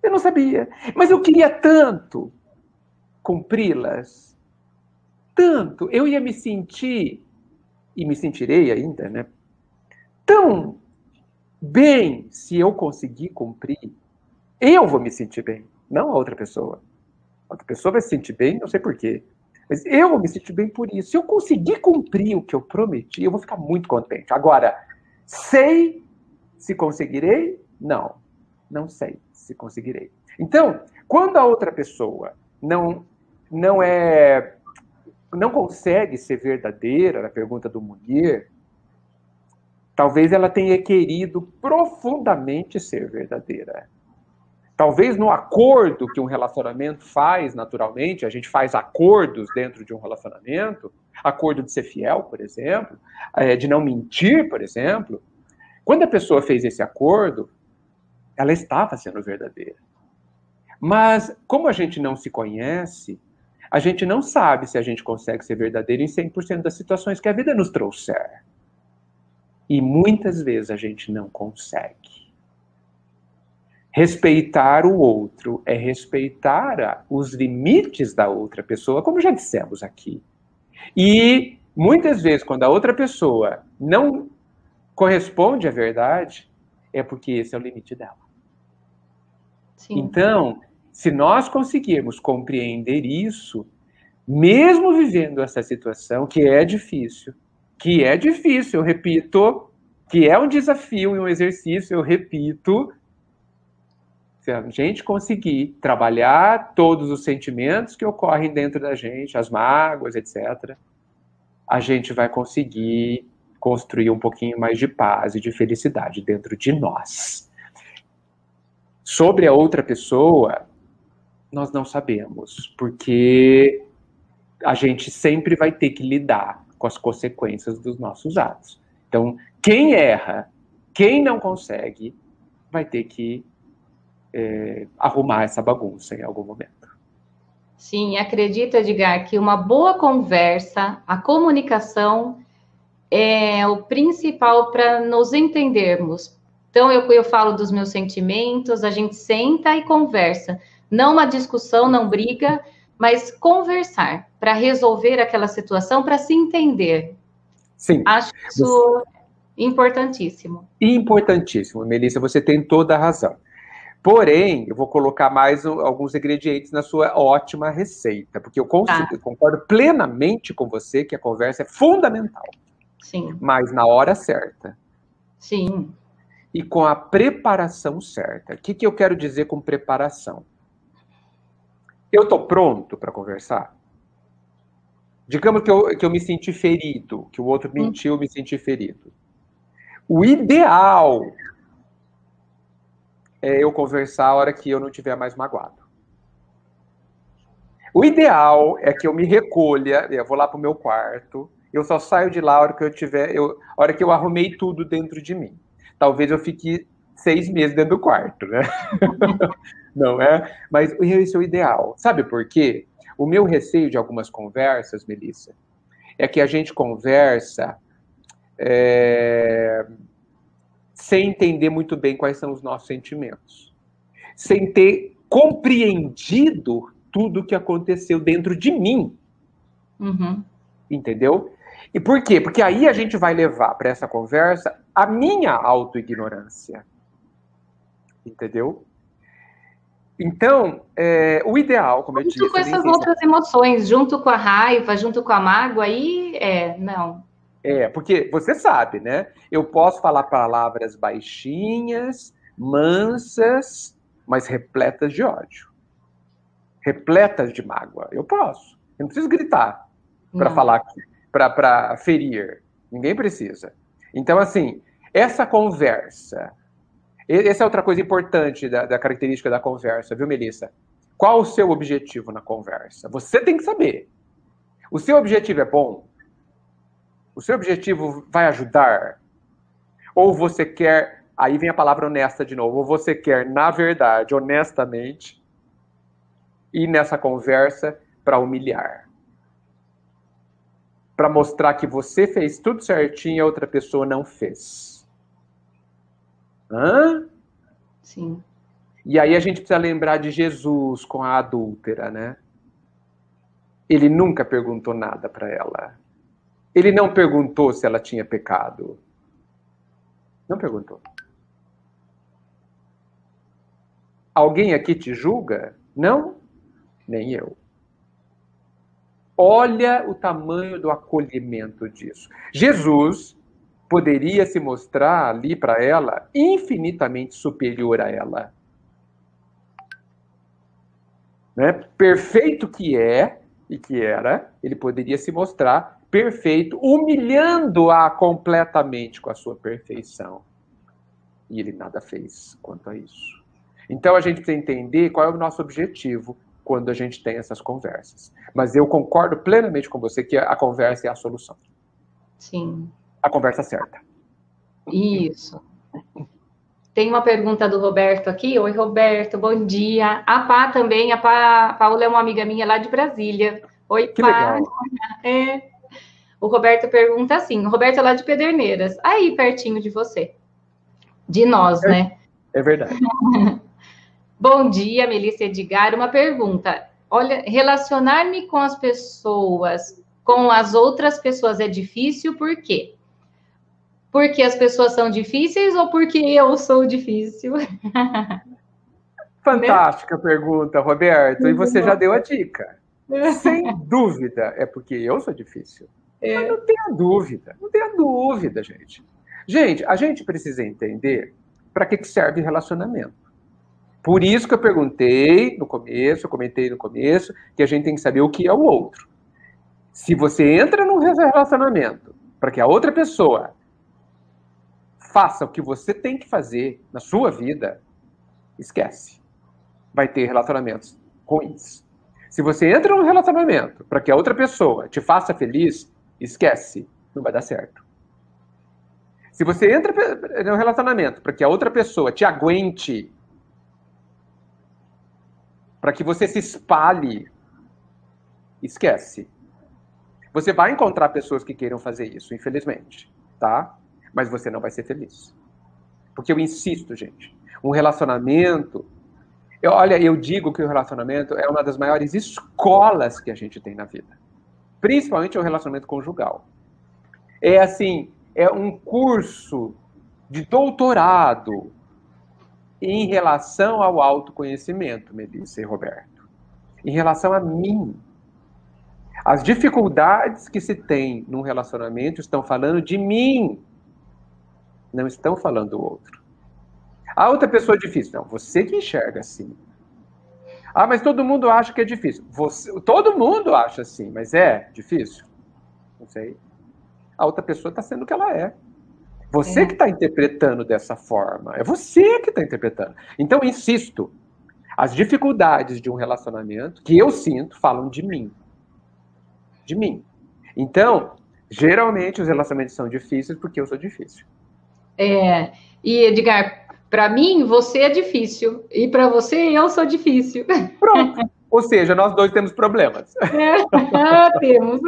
Eu não sabia. Mas eu queria tanto cumpri-las. Tanto. Eu ia me sentir, e me sentirei ainda, né? Tão bem, se eu conseguir cumprir, eu vou me sentir bem, não a outra pessoa. A outra pessoa vai se sentir bem, não sei porquê. Mas eu vou me sentir bem por isso. Se eu conseguir cumprir o que eu prometi, eu vou ficar muito contente. Agora, sei se conseguirei? Não. Não sei se conseguirei. Então, quando a outra pessoa não é não consegue ser verdadeira, na pergunta do Munir, talvez ela tenha querido profundamente ser verdadeira. Talvez no acordo que um relacionamento faz naturalmente, a gente faz acordos dentro de um relacionamento, acordo de ser fiel, por exemplo, de não mentir, por exemplo. Quando a pessoa fez esse acordo, ela estava sendo verdadeira. Mas, como a gente não se conhece, a gente não sabe se a gente consegue ser verdadeiro em 100% das situações que a vida nos trouxer. E muitas vezes a gente não consegue. Respeitar o outro é respeitar os limites da outra pessoa, como já dissemos aqui. E muitas vezes, quando a outra pessoa não corresponde à verdade, é porque esse é o limite dela. Sim. Então, se nós conseguirmos compreender isso, mesmo vivendo essa situação, que é difícil, eu repito, que é um desafio e um exercício, eu repito, se a gente conseguir trabalhar todos os sentimentos que ocorrem dentro da gente, as mágoas, etc., a gente vai conseguir construir um pouquinho mais de paz e de felicidade dentro de nós. Sobre a outra pessoa, nós não sabemos, porque a gente sempre vai ter que lidar com as consequências dos nossos atos. Então, quem erra, quem não consegue, vai ter que arrumar essa bagunça em algum momento. Sim, acredito, Edgar, que uma boa conversa, a comunicação é o principal para nos entendermos. Então, eu falo dos meus sentimentos, a gente senta e conversa. Não uma discussão, não briga, mas conversar para resolver aquela situação, para se entender. Sim. Acho isso importantíssimo. Importantíssimo, Melissa, você tem toda a razão. Porém, eu vou colocar mais alguns ingredientes na sua ótima receita, porque eu concordo plenamente com você que a conversa é fundamental. Sim. Mas na hora certa. Sim. E com a preparação certa. O que eu quero dizer com preparação? Eu estou pronto para conversar? Digamos que eu me senti ferido, que o outro mentiu, eu me senti ferido. O ideal é eu conversar a hora que eu não estiver mais magoado. O ideal é que eu me recolha, eu vou lá para o meu quarto, eu só saio de lá a hora que a hora que eu arrumei tudo dentro de mim. Talvez eu fique 6 meses dentro do quarto, né? Não é? Mas esse é o ideal. Sabe por quê? O meu receio de algumas conversas, Melissa, é que a gente conversa sem entender muito bem quais são os nossos sentimentos. Sem ter compreendido tudo o que aconteceu dentro de mim. Uhum. Entendeu? E por quê? Porque aí a gente vai levar para essa conversa a minha autoignorância. Entendeu? Então, o ideal, como eu disse... Junto com essas outras emoções, junto com a raiva, junto com a mágoa, aí, não. Porque você sabe, né? Eu posso falar palavras baixinhas, mansas, mas repletas de ódio. Repletas de mágoa. Eu posso. Eu não preciso gritar para falar aqui, para ferir. Ninguém precisa. Então, assim, essa conversa... Essa é outra coisa importante da característica da conversa, viu, Melissa? Qual o seu objetivo na conversa? Você tem que saber. O seu objetivo é bom? O seu objetivo vai ajudar? Ou você quer... Aí vem a palavra honesta de novo. Ou você quer, na verdade, honestamente, ir nessa conversa para humilhar. Para mostrar que você fez tudo certinho e a outra pessoa não fez. Hã? Sim. E aí a gente precisa lembrar de Jesus com a adúltera, né? Ele nunca perguntou nada para ela. Ele não perguntou se ela tinha pecado. Não perguntou. Alguém aqui te julga? Não? Nem eu. Olha o tamanho do acolhimento disso. Jesus poderia se mostrar ali para ela infinitamente superior a ela. Né? Perfeito que é, E que era, ele poderia se mostrar perfeito, humilhando-a completamente com a sua perfeição. E ele nada fez quanto a isso. Então a gente precisa entender qual é o nosso objetivo quando a gente tem essas conversas. Mas eu concordo plenamente com você que a conversa é a solução. Sim. A conversa certa. Isso. Tem uma pergunta do Roberto aqui. Oi, Roberto, bom dia. A Pá também, a Paula é uma amiga minha lá de Brasília. Oi, Que Pá. legal. É. O Roberto pergunta assim, o Roberto é lá de Pederneiras, aí pertinho de você. De nós, né? É verdade. Bom dia, Melissa Edgar. Uma pergunta. Olha, relacionar-me com as pessoas, com as outras pessoas é difícil, por quê? Porque as pessoas são difíceis ou porque eu sou difícil? Fantástica pergunta, Roberto. E você já deu a dica. Sem dúvida, é porque eu sou difícil. Mas não tenha dúvida, não tenha dúvida, gente. Gente, a gente precisa entender para que serve relacionamento. Por isso que eu perguntei no começo, eu comentei no começo, que a gente tem que saber o que é o outro. Se você entra num relacionamento para que a outra pessoa faça o que você tem que fazer na sua vida, esquece. Vai ter relacionamentos ruins. Se você entra num relacionamento para que a outra pessoa te faça feliz, esquece, não vai dar certo. Se você entra num relacionamento para que a outra pessoa te aguente, para que você se espalhe, esquece. Você vai encontrar pessoas que queiram fazer isso, infelizmente, tá? Mas você não vai ser feliz. Porque eu insisto, gente, um relacionamento... eu digo que o relacionamento é uma das maiores escolas que a gente tem na vida. Principalmente o relacionamento conjugal. É assim, é um curso de doutorado em relação ao autoconhecimento, Melissa e Roberto. Em relação a mim. As dificuldades que se tem num relacionamento estão falando de mim. Não estão falando do outro. A outra pessoa é difícil. Não, você que enxerga assim. Ah, mas todo mundo acha que é difícil. Todo mundo acha assim, mas é difícil? Não sei. A outra pessoa está sendo o que ela é. Você que está interpretando dessa forma. É você que está interpretando. Então, insisto. As dificuldades de um relacionamento que eu sinto falam de mim. De mim. Então, geralmente os relacionamentos são difíceis porque eu sou difícil. E Edgar, para mim, você é difícil. E para você, eu sou difícil. Pronto. Ou seja, nós dois temos problemas. Temos.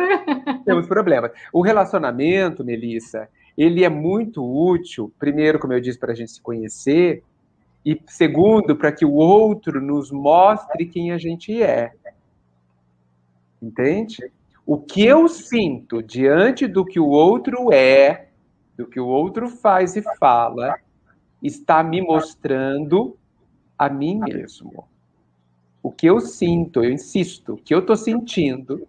Temos problemas. O relacionamento, Melissa, ele é muito útil, primeiro, como eu disse, para a gente se conhecer, e segundo, para que o outro nos mostre quem a gente é. Entende? O que eu sinto diante do que o outro é, do que o outro faz e fala, está me mostrando a mim mesmo. O que eu sinto, eu insisto, o que eu estou sentindo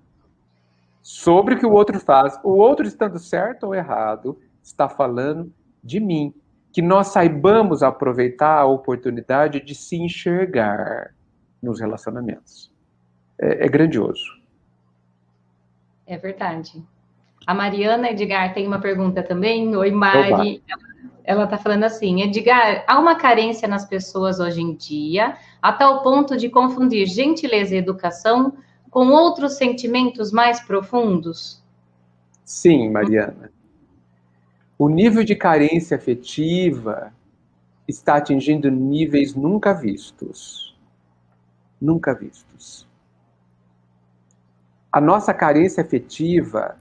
sobre o que o outro faz, o outro estando certo ou errado, está falando de mim. Que nós saibamos aproveitar a oportunidade de se enxergar nos relacionamentos. É grandioso. É verdade. A Mariana Edgar tem uma pergunta também. Oi, Mari. Ela está falando assim, Edgar, há uma carência nas pessoas hoje em dia, a tal ponto de confundir gentileza e educação com outros sentimentos mais profundos? Sim, Mariana. O nível de carência afetiva está atingindo níveis nunca vistos. Nunca vistos. A nossa carência afetiva,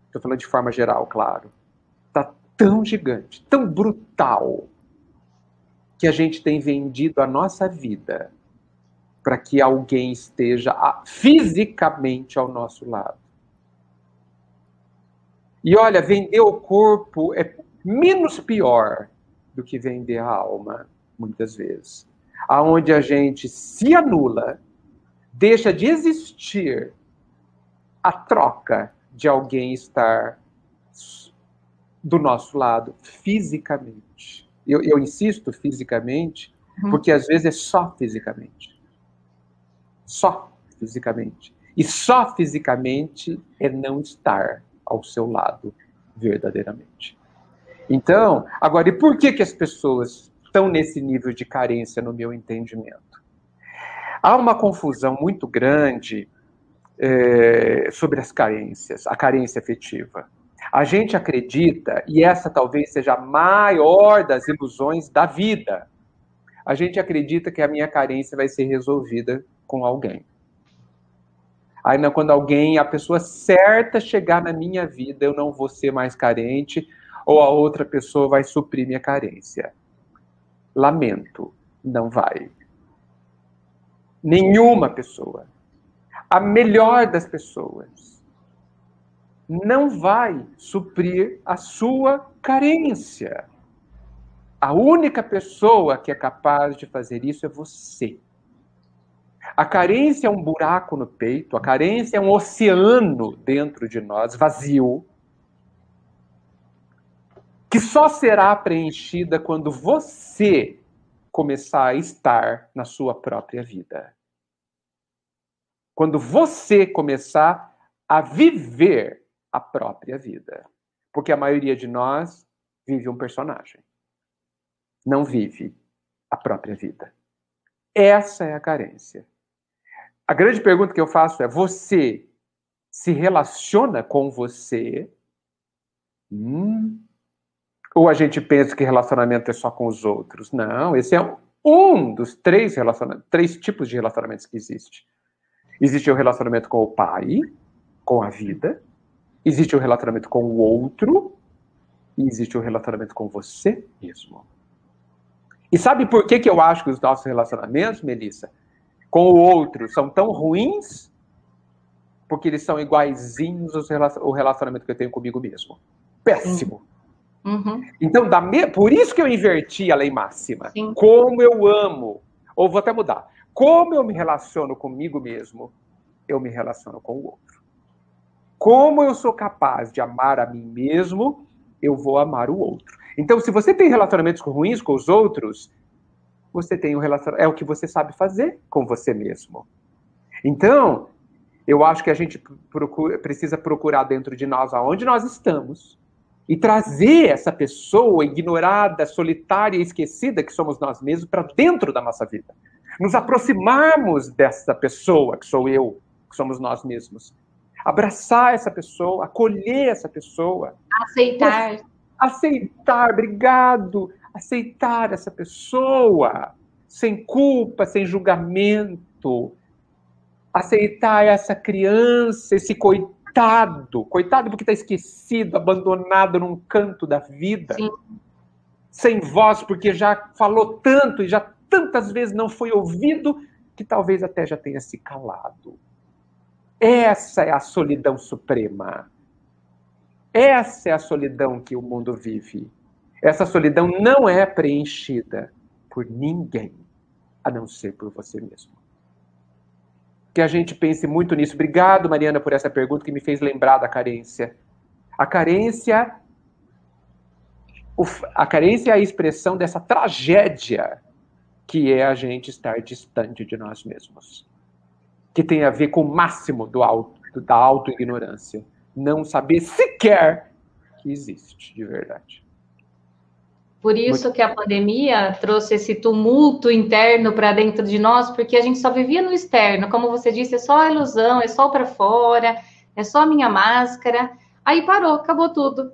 estou falando de forma geral, claro, está tão gigante, tão brutal, que a gente tem vendido a nossa vida para que alguém esteja fisicamente ao nosso lado. E olha, vender o corpo é menos pior do que vender a alma, muitas vezes. Aonde a gente se anula, deixa de existir a troca de alguém estar do nosso lado, fisicamente. Eu insisto fisicamente, porque às vezes é só fisicamente. Só fisicamente. E só fisicamente é não estar ao seu lado verdadeiramente. Então, agora, e por que as pessoas estão nesse nível de carência, no meu entendimento? Há uma confusão muito grande sobre as carências, a carência afetiva. A gente acredita, e essa talvez seja a maior das ilusões da vida, a gente acredita que a minha carência vai ser resolvida com alguém. Aí, quando a pessoa certa chegar na minha vida, eu não vou ser mais carente, ou a outra pessoa vai suprir minha carência. Lamento, não vai. Nenhuma pessoa, a melhor das pessoas, não vai suprir a sua carência. A única pessoa que é capaz de fazer isso é você. A carência é um buraco no peito, a carência é um oceano dentro de nós, vazio, que só será preenchida quando você começar a estar na sua própria vida. Quando você começar a viver a própria vida. Porque a maioria de nós vive um personagem. Não vive a própria vida. Essa é a carência. A grande pergunta que eu faço é: você se relaciona com você? Ou a gente pensa que relacionamento é só com os outros? Não, esse é um dos três tipos de relacionamentos que existe. Existe o relacionamento com o pai, com a vida. Existe o relacionamento com o outro. E existe o relacionamento com você mesmo. E sabe por que eu acho que os nossos relacionamentos, Melissa, com o outro são tão ruins? Porque eles são iguaizinhos ao relacionamento que eu tenho comigo mesmo. Péssimo. Então, por isso que eu inverti a lei máxima. Sim. Como eu amo, ou vou até mudar, como eu me relaciono comigo mesmo, eu me relaciono com o outro. Como eu sou capaz de amar a mim mesmo, eu vou amar o outro. Então, se você tem relacionamentos ruins com os outros, você tem é o que você sabe fazer com você mesmo. Então, eu acho que a gente precisa procurar dentro de nós aonde nós estamos e trazer essa pessoa ignorada, solitária e esquecida que somos nós mesmos para dentro da nossa vida. Nos aproximarmos dessa pessoa, que sou eu, que somos nós mesmos. Abraçar essa pessoa, acolher essa pessoa. Aceitar, obrigado. Aceitar essa pessoa, sem culpa, sem julgamento. Aceitar essa criança, esse coitado porque está esquecido, abandonado num canto da vida. Sim. Sem voz, porque já falou tanto e já tantas vezes não foi ouvido, que talvez até já tenha se calado. Essa é a solidão suprema. Essa é a solidão que o mundo vive. Essa solidão não é preenchida por ninguém, a não ser por você mesmo. Que a gente pense muito nisso. Obrigado, Mariana, por essa pergunta que me fez lembrar da carência. A carência é a expressão dessa tragédia que é a gente estar distante de nós mesmos. Que tem a ver com o máximo da auto-ignorância. Não saber sequer que existe, de verdade. Por isso que a pandemia trouxe esse tumulto interno para dentro de nós, porque a gente só vivia no externo. Como você disse, é só a ilusão, é só para fora, é só a minha máscara. Aí parou, acabou tudo.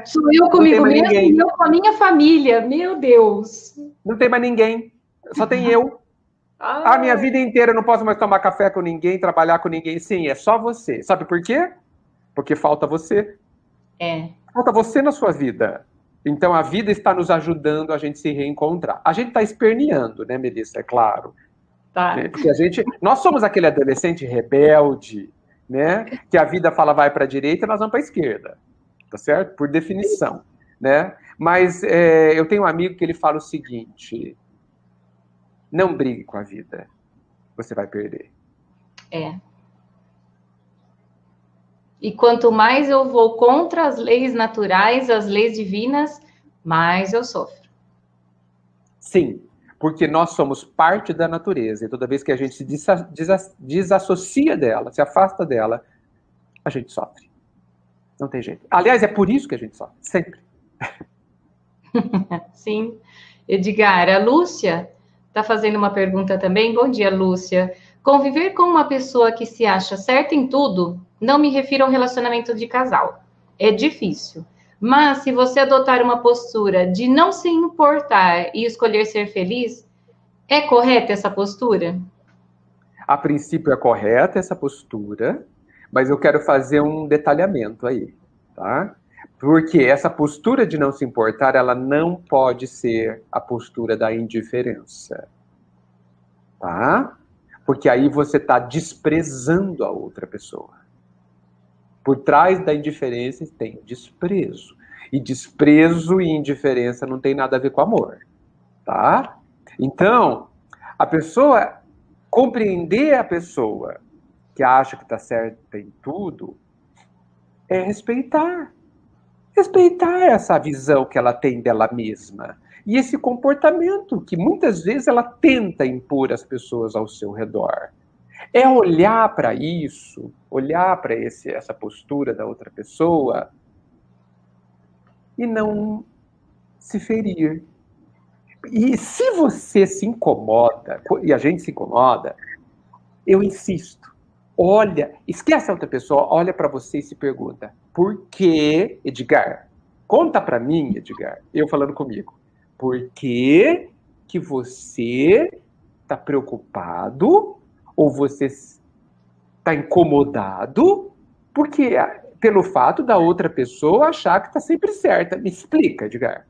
Sou eu comigo mesmo e eu com a minha família. Meu Deus. Não tem mais ninguém. Só tem eu. A minha vida inteira eu não posso mais tomar café com ninguém, trabalhar com ninguém. Sim, é só você. Sabe por quê? Porque falta você. Falta você na sua vida. Então, a vida está nos ajudando a gente se reencontrar. A gente está esperneando, né, Melissa? É claro. Tá. Né? Porque nós somos aquele adolescente rebelde, né? Que a vida fala vai para a direita e nós vamos para a esquerda. Tá certo? Por definição. Né? Mas eu tenho um amigo que ele fala o seguinte: não brigue com a vida. Você vai perder. E quanto mais eu vou contra as leis naturais, as leis divinas, mais eu sofro. Sim, Porque nós somos parte da natureza, e toda vez que a gente se desassocia dela, se afasta dela, a gente sofre. Não tem jeito. Aliás, é por isso que a gente sofre, sempre. Sim. Edgar, a Lúcia está fazendo uma pergunta também. Bom dia, Lúcia. Conviver com uma pessoa que se acha certa em tudo, não me refiro ao relacionamento de casal. É difícil. Mas se você adotar uma postura de não se importar e escolher ser feliz, é correta essa postura? A princípio é correta essa postura, mas eu quero fazer um detalhamento aí, tá? Porque essa postura de não se importar, ela não pode ser a postura da indiferença, tá? Porque aí você está desprezando a outra pessoa. Por trás da indiferença tem desprezo. E desprezo e indiferença não tem nada a ver com amor, tá? Então, a pessoa, compreender a pessoa que acha que está certa em tudo, é respeitar. Respeitar essa visão que ela tem dela mesma. E esse comportamento que muitas vezes ela tenta impor às pessoas ao seu redor. É olhar para isso, olhar para essa postura da outra pessoa e não se ferir. E se você se incomoda, e a gente se incomoda, eu insisto, olha, esquece a outra pessoa, olha para você e se pergunta, por que, Edgar? Conta para mim, Edgar, eu falando comigo, por que você está preocupado ou você está incomodado pelo fato da outra pessoa achar que está sempre certa? Me explica, Edgar.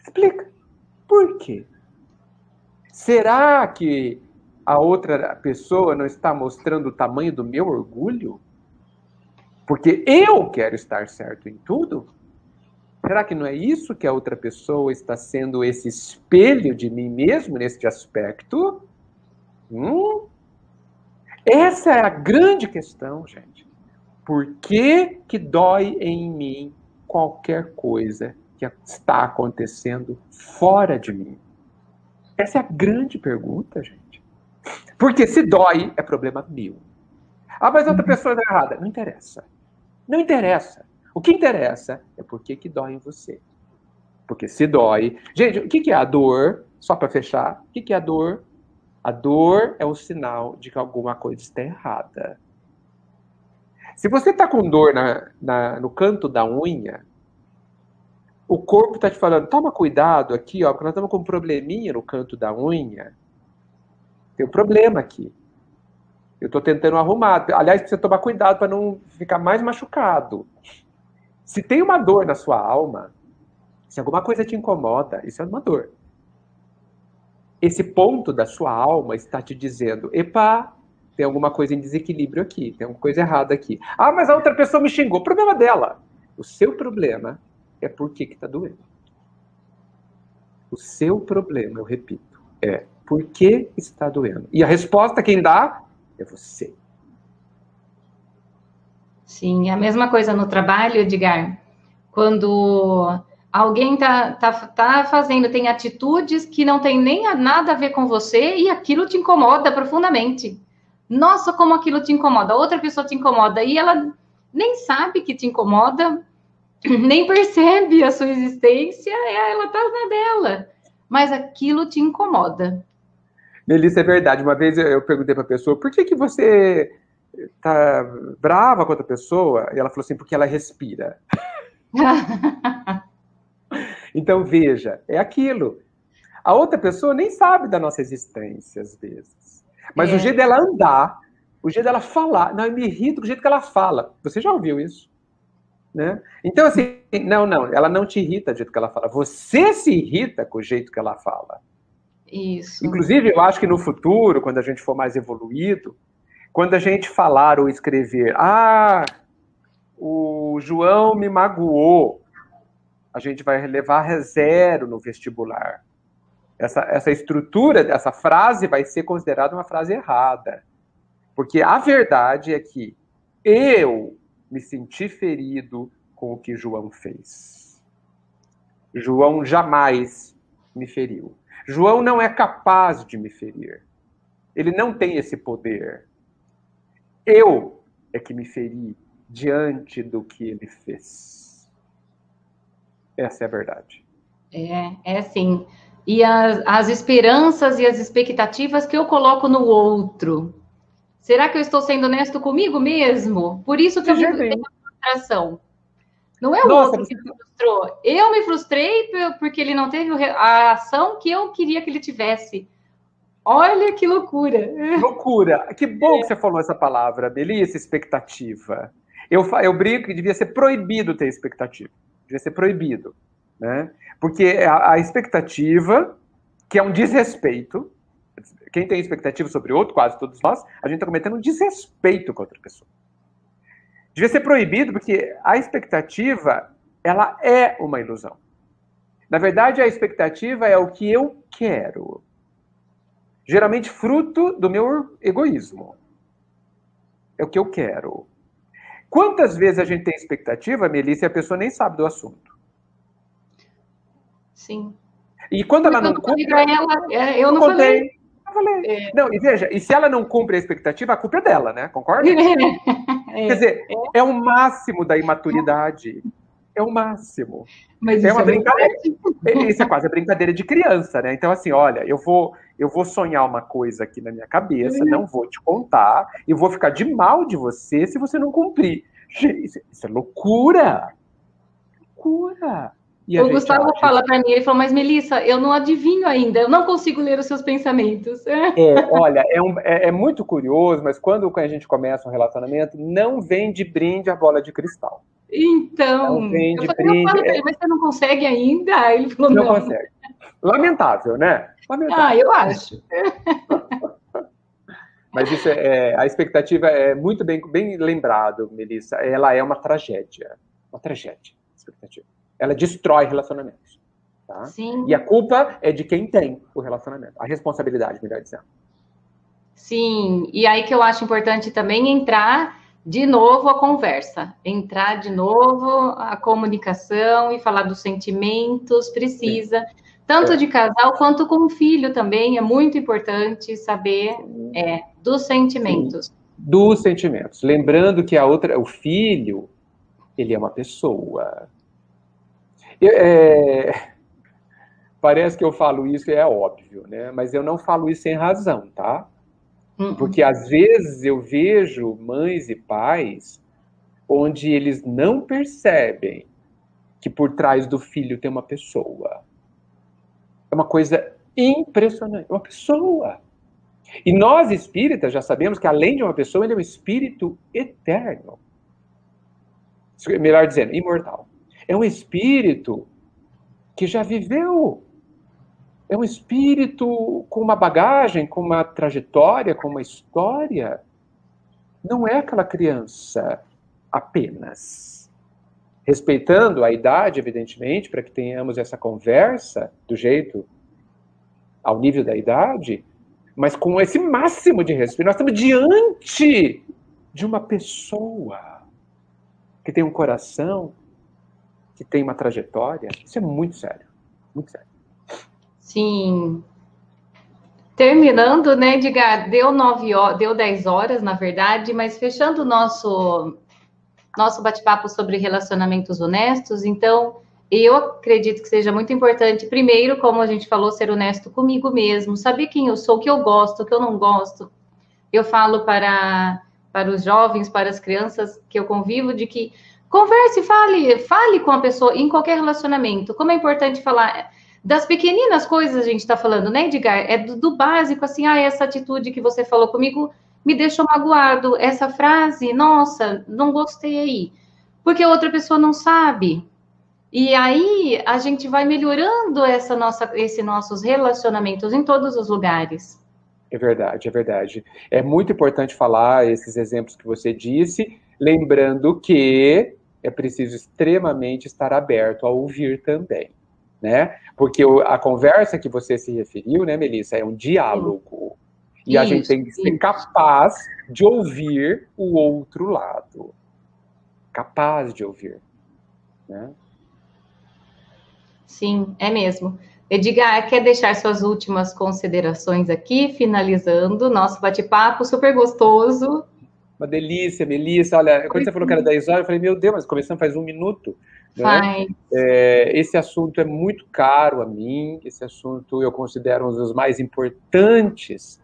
Explica. Por quê? Será que a outra pessoa não está mostrando o tamanho do meu orgulho? Porque eu quero estar certo em tudo? Será que não é isso que a outra pessoa está sendo esse espelho de mim mesmo neste aspecto? Essa é a grande questão, gente. Por que dói em mim qualquer coisa que está acontecendo fora de mim? Essa é a grande pergunta, gente. Porque se dói, é problema meu. Ah, mas outra pessoa está errada. Não interessa. Não interessa. O que interessa é por que dói em você. Porque se dói... Gente, o que é a dor? Só para fechar. O que é a dor? A dor é o sinal de que alguma coisa está errada. Se você está com dor no canto da unha, o corpo está te falando, toma cuidado aqui, ó, porque nós estamos com um probleminha no canto da unha. Tem um problema aqui. Eu estou tentando arrumar. Aliás, precisa tomar cuidado para não ficar mais machucado. Se tem uma dor na sua alma, se alguma coisa te incomoda, isso é uma dor. Esse ponto da sua alma está te dizendo, epa, tem alguma coisa em desequilíbrio aqui, tem alguma coisa errada aqui. Ah, mas a outra pessoa me xingou. Problema dela. O seu problema é por que está doendo. O seu problema, eu repito, é por que está doendo. E a resposta quem dá é você. Sim, a mesma coisa no trabalho, Edgar. Quando alguém tá fazendo, tem atitudes que não tem nem nada a ver com você e aquilo te incomoda profundamente. Nossa, como aquilo te incomoda. Outra pessoa te incomoda e ela nem sabe que te incomoda, nem percebe a sua existência, ela tá na dela. Mas aquilo te incomoda. Melissa, é verdade. Uma vez eu perguntei para a pessoa, por que você tá brava com outra pessoa? E ela falou assim, porque ela respira. Então, veja, é aquilo. A outra pessoa nem sabe da nossa existência, às vezes. Mas o jeito dela andar, o jeito dela falar, não, eu me irrito com o jeito que ela fala. Você já ouviu isso? Né? Então, assim, não, ela não te irrita do jeito que ela fala. Você se irrita com o jeito que ela fala. Isso. Inclusive, eu acho que no futuro, quando a gente for mais evoluído, quando a gente falar ou escrever, o João me magoou, a gente vai levar 0 no vestibular. Essa estrutura, essa frase vai ser considerada uma frase errada. Porque a verdade é que eu me senti ferido com o que João fez. João jamais me feriu. João não é capaz de me ferir. Ele não tem esse poder. Eu é que me feri diante do que ele fez. Essa é a verdade. É sim. E as esperanças e as expectativas que eu coloco no outro. Será que eu estou sendo honesto comigo mesmo? Por isso que eu me tenho frustração. Não é o outro que me frustrou. Eu me frustrei porque ele não teve a ação que eu queria que ele tivesse. Olha que loucura. Loucura. Que bom que você falou essa palavra, Melissa, expectativa. Eu brinco que devia ser proibido ter expectativa. Devia ser proibido. Né? Porque a expectativa, que é um desrespeito, quem tem expectativa sobre outro, quase todos nós, a gente está cometendo um desrespeito com outra pessoa. Devia ser proibido porque a expectativa, ela é uma ilusão. Na verdade, a expectativa é o que eu quero. Geralmente fruto do meu egoísmo. É o que eu quero. Quantas vezes a gente tem expectativa, Melissa, e a pessoa nem sabe do assunto? Sim. E quando ela não cumpre... Eu não falei. Eu falei. Não, e veja, e se ela não cumpre a expectativa, a culpa é dela, né? Concorda? Quer dizer, é o máximo da imaturidade. É o máximo. Mas é uma brincadeira. Isso é quase a brincadeira de criança, né? Então, assim, olha, eu vou sonhar uma coisa aqui na minha cabeça, não vou te contar, e vou ficar de mal de você se você não cumprir. Isso é loucura! Loucura! O Gustavo fala para mim, ele falou, mas Melissa, eu não adivinho ainda, eu não consigo ler os seus pensamentos. Olha, é muito curioso, mas quando a gente começa um relacionamento, não vem de brinde a bola de cristal. Então, eu falo para ele, mas você não consegue ainda? Ele falou, não. Não consegue. Lamentável, né? Lamentável. Eu acho. Mas isso a expectativa é muito bem lembrado, Melissa. Ela é uma tragédia. Uma tragédia, a expectativa. Ela destrói relacionamentos. Tá? Sim. E a culpa é de quem tem o relacionamento. A responsabilidade, melhor dizendo. Sim. E aí que eu acho importante também entrar de novo a conversa. Entrar de novo a comunicação e falar dos sentimentos. Precisa. Sim. Tanto de casal quanto com o filho também. É muito importante saber dos sentimentos. Sim. Dos sentimentos. Lembrando que o filho, ele é uma pessoa. Parece que eu falo isso, é óbvio, né? Mas eu não falo isso sem razão, tá? Porque às vezes eu vejo mães e pais onde eles não percebem que por trás do filho tem uma pessoa. É uma coisa impressionante, uma pessoa. E nós espíritas já sabemos que além de uma pessoa, ele é um espírito eterno. Melhor dizendo, imortal. É um espírito que já viveu. É um espírito com uma bagagem, com uma trajetória, com uma história. Não é aquela criança apenas. Respeitando a idade, evidentemente, para que tenhamos essa conversa do jeito, ao nível da idade, mas com esse máximo de respeito. Nós estamos diante de uma pessoa que tem um coração, que tem uma trajetória. Isso é muito sério. Muito sério. Sim. Terminando, né, Edgar? Deu 10 horas, na verdade, mas fechando o nosso bate-papo sobre relacionamentos honestos, então, eu acredito que seja muito importante, primeiro, como a gente falou, ser honesto comigo mesmo, saber quem eu sou, o que eu gosto, o que eu não gosto. Eu falo para os jovens, para as crianças que eu convivo, de que converse, fale com a pessoa em qualquer relacionamento. Como é importante falar das pequeninas coisas, a gente está falando, né, Edgar? É do básico, assim, essa atitude que você falou comigo me deixou magoado. Essa frase, nossa, não gostei. Porque outra pessoa não sabe. E aí a gente vai melhorando esses nossos relacionamentos em todos os lugares. É verdade, é verdade. É muito importante falar esses exemplos que você disse, lembrando que é preciso extremamente estar aberto a ouvir também, né? Porque a conversa que você se referiu, né, Melissa, é um diálogo. E a gente tem que ser capaz de ouvir o outro lado. Capaz de ouvir, né? Sim, é mesmo. Edgar, quer deixar suas últimas considerações aqui, finalizando nosso bate-papo super gostoso? Uma delícia, Melissa. Olha, quando você falou que era 10 horas, eu falei, meu Deus, mas começamos faz 1 minuto. Né? Esse assunto é muito caro a mim, esse assunto eu considero um dos mais importantes,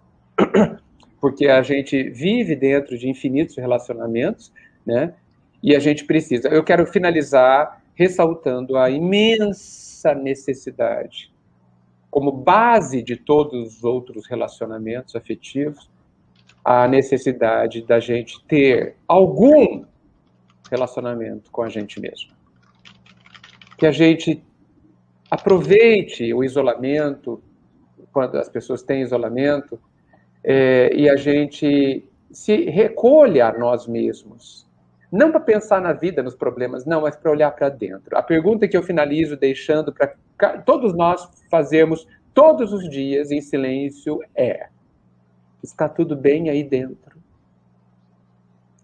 porque a gente vive dentro de infinitos relacionamentos, né? E a gente precisa. Eu quero finalizar ressaltando a imensa necessidade, como base de todos os outros relacionamentos afetivos, a necessidade da gente ter algum relacionamento com a gente mesmo. Que a gente aproveite o isolamento, quando as pessoas têm isolamento, e a gente se recolha a nós mesmos. Não para pensar na vida, nos problemas, não, mas para olhar para dentro. A pergunta que eu finalizo deixando para todos nós fazermos todos os dias em silêncio é: está tudo bem aí dentro?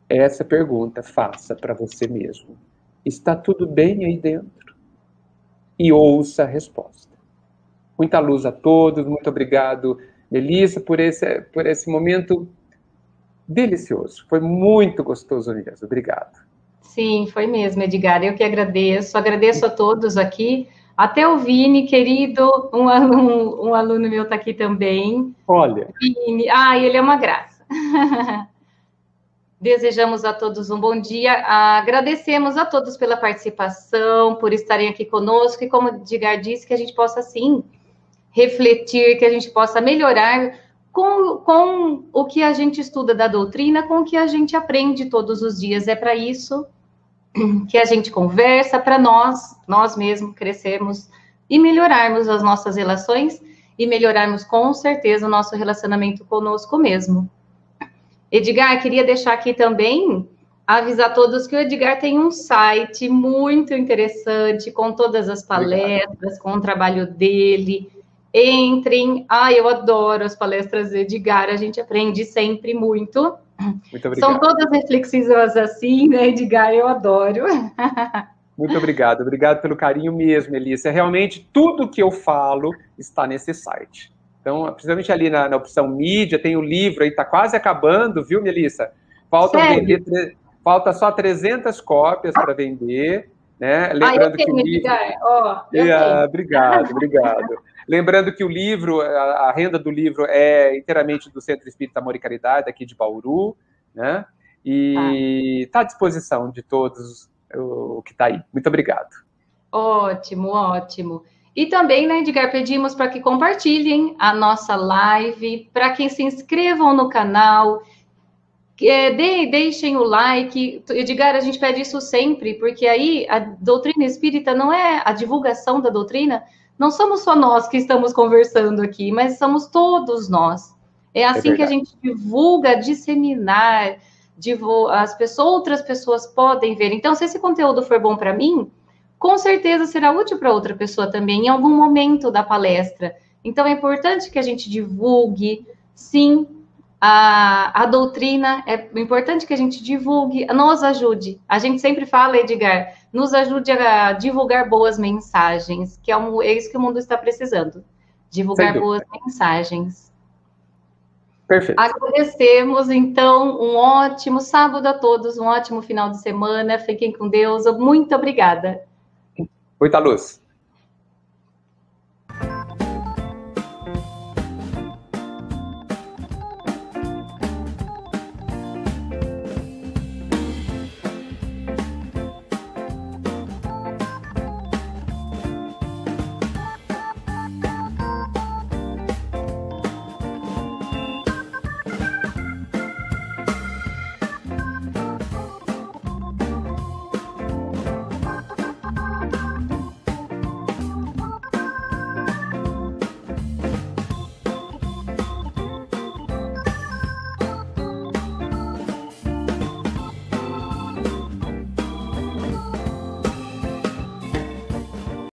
Essa pergunta faça para você mesmo. Está tudo bem aí dentro? E ouça a resposta. Muita luz a todos, muito obrigado, Melissa, por esse momento delicioso. Foi muito gostoso mesmo. Obrigado. Sim, foi mesmo, Edgar. Eu que agradeço. Agradeço a todos aqui. Até o Vini, querido, um aluno meu está aqui também. Olha. Vini, ele é uma graça. Desejamos a todos um bom dia. Agradecemos a todos pela participação, por estarem aqui conosco. E como o Edgar disse, que a gente possa, sim, refletir, que a gente possa melhorar com o que a gente estuda da doutrina, com o que a gente aprende todos os dias. É para isso que a gente conversa, para nós mesmos crescermos e melhorarmos as nossas relações e melhorarmos com certeza o nosso relacionamento conosco mesmo. Edgar, queria deixar aqui também, avisar todos que o Edgar tem um site muito interessante, com todas as palestras, com o trabalho dele. Entrem. Eu adoro as palestras do Edgar, a gente aprende sempre muito. Muito obrigado. São todas reflexivas assim, né, Edgar? Eu adoro. Muito obrigado. Obrigado pelo carinho mesmo, Melissa. Realmente, tudo que eu falo está nesse site. Então, principalmente ali na opção mídia, tem o livro aí, está quase acabando, viu, Melissa? Falta só 300 cópias para vender, né? Lembrando que o livro... Obrigado. Lembrando que o livro, a renda do livro é inteiramente do Centro Espírita Amor e Caridade, aqui de Bauru, né? E está à disposição de todos o que está aí. Muito obrigado. Ótimo, ótimo. E também, né, Edgar, pedimos para que compartilhem a nossa live, para que se inscrevam no canal, deixem o like. Edgar, a gente pede isso sempre, porque aí a doutrina espírita não é a divulgação da doutrina, não somos só nós que estamos conversando aqui, mas somos todos nós. É assim que a gente divulga, disseminar, outras pessoas podem ver. Então, se esse conteúdo for bom para mim, com certeza será útil para outra pessoa também, em algum momento da palestra. Então, é importante que a gente divulgue, sim, a doutrina, é importante que a gente divulgue, nos ajude. A gente sempre fala, Edgar, nos ajude a divulgar boas mensagens, que é isso que o mundo está precisando, divulgar boas mensagens. Perfeito. Agradecemos, então, um ótimo sábado a todos, um ótimo final de semana, fiquem com Deus, muito obrigada. Muita luz.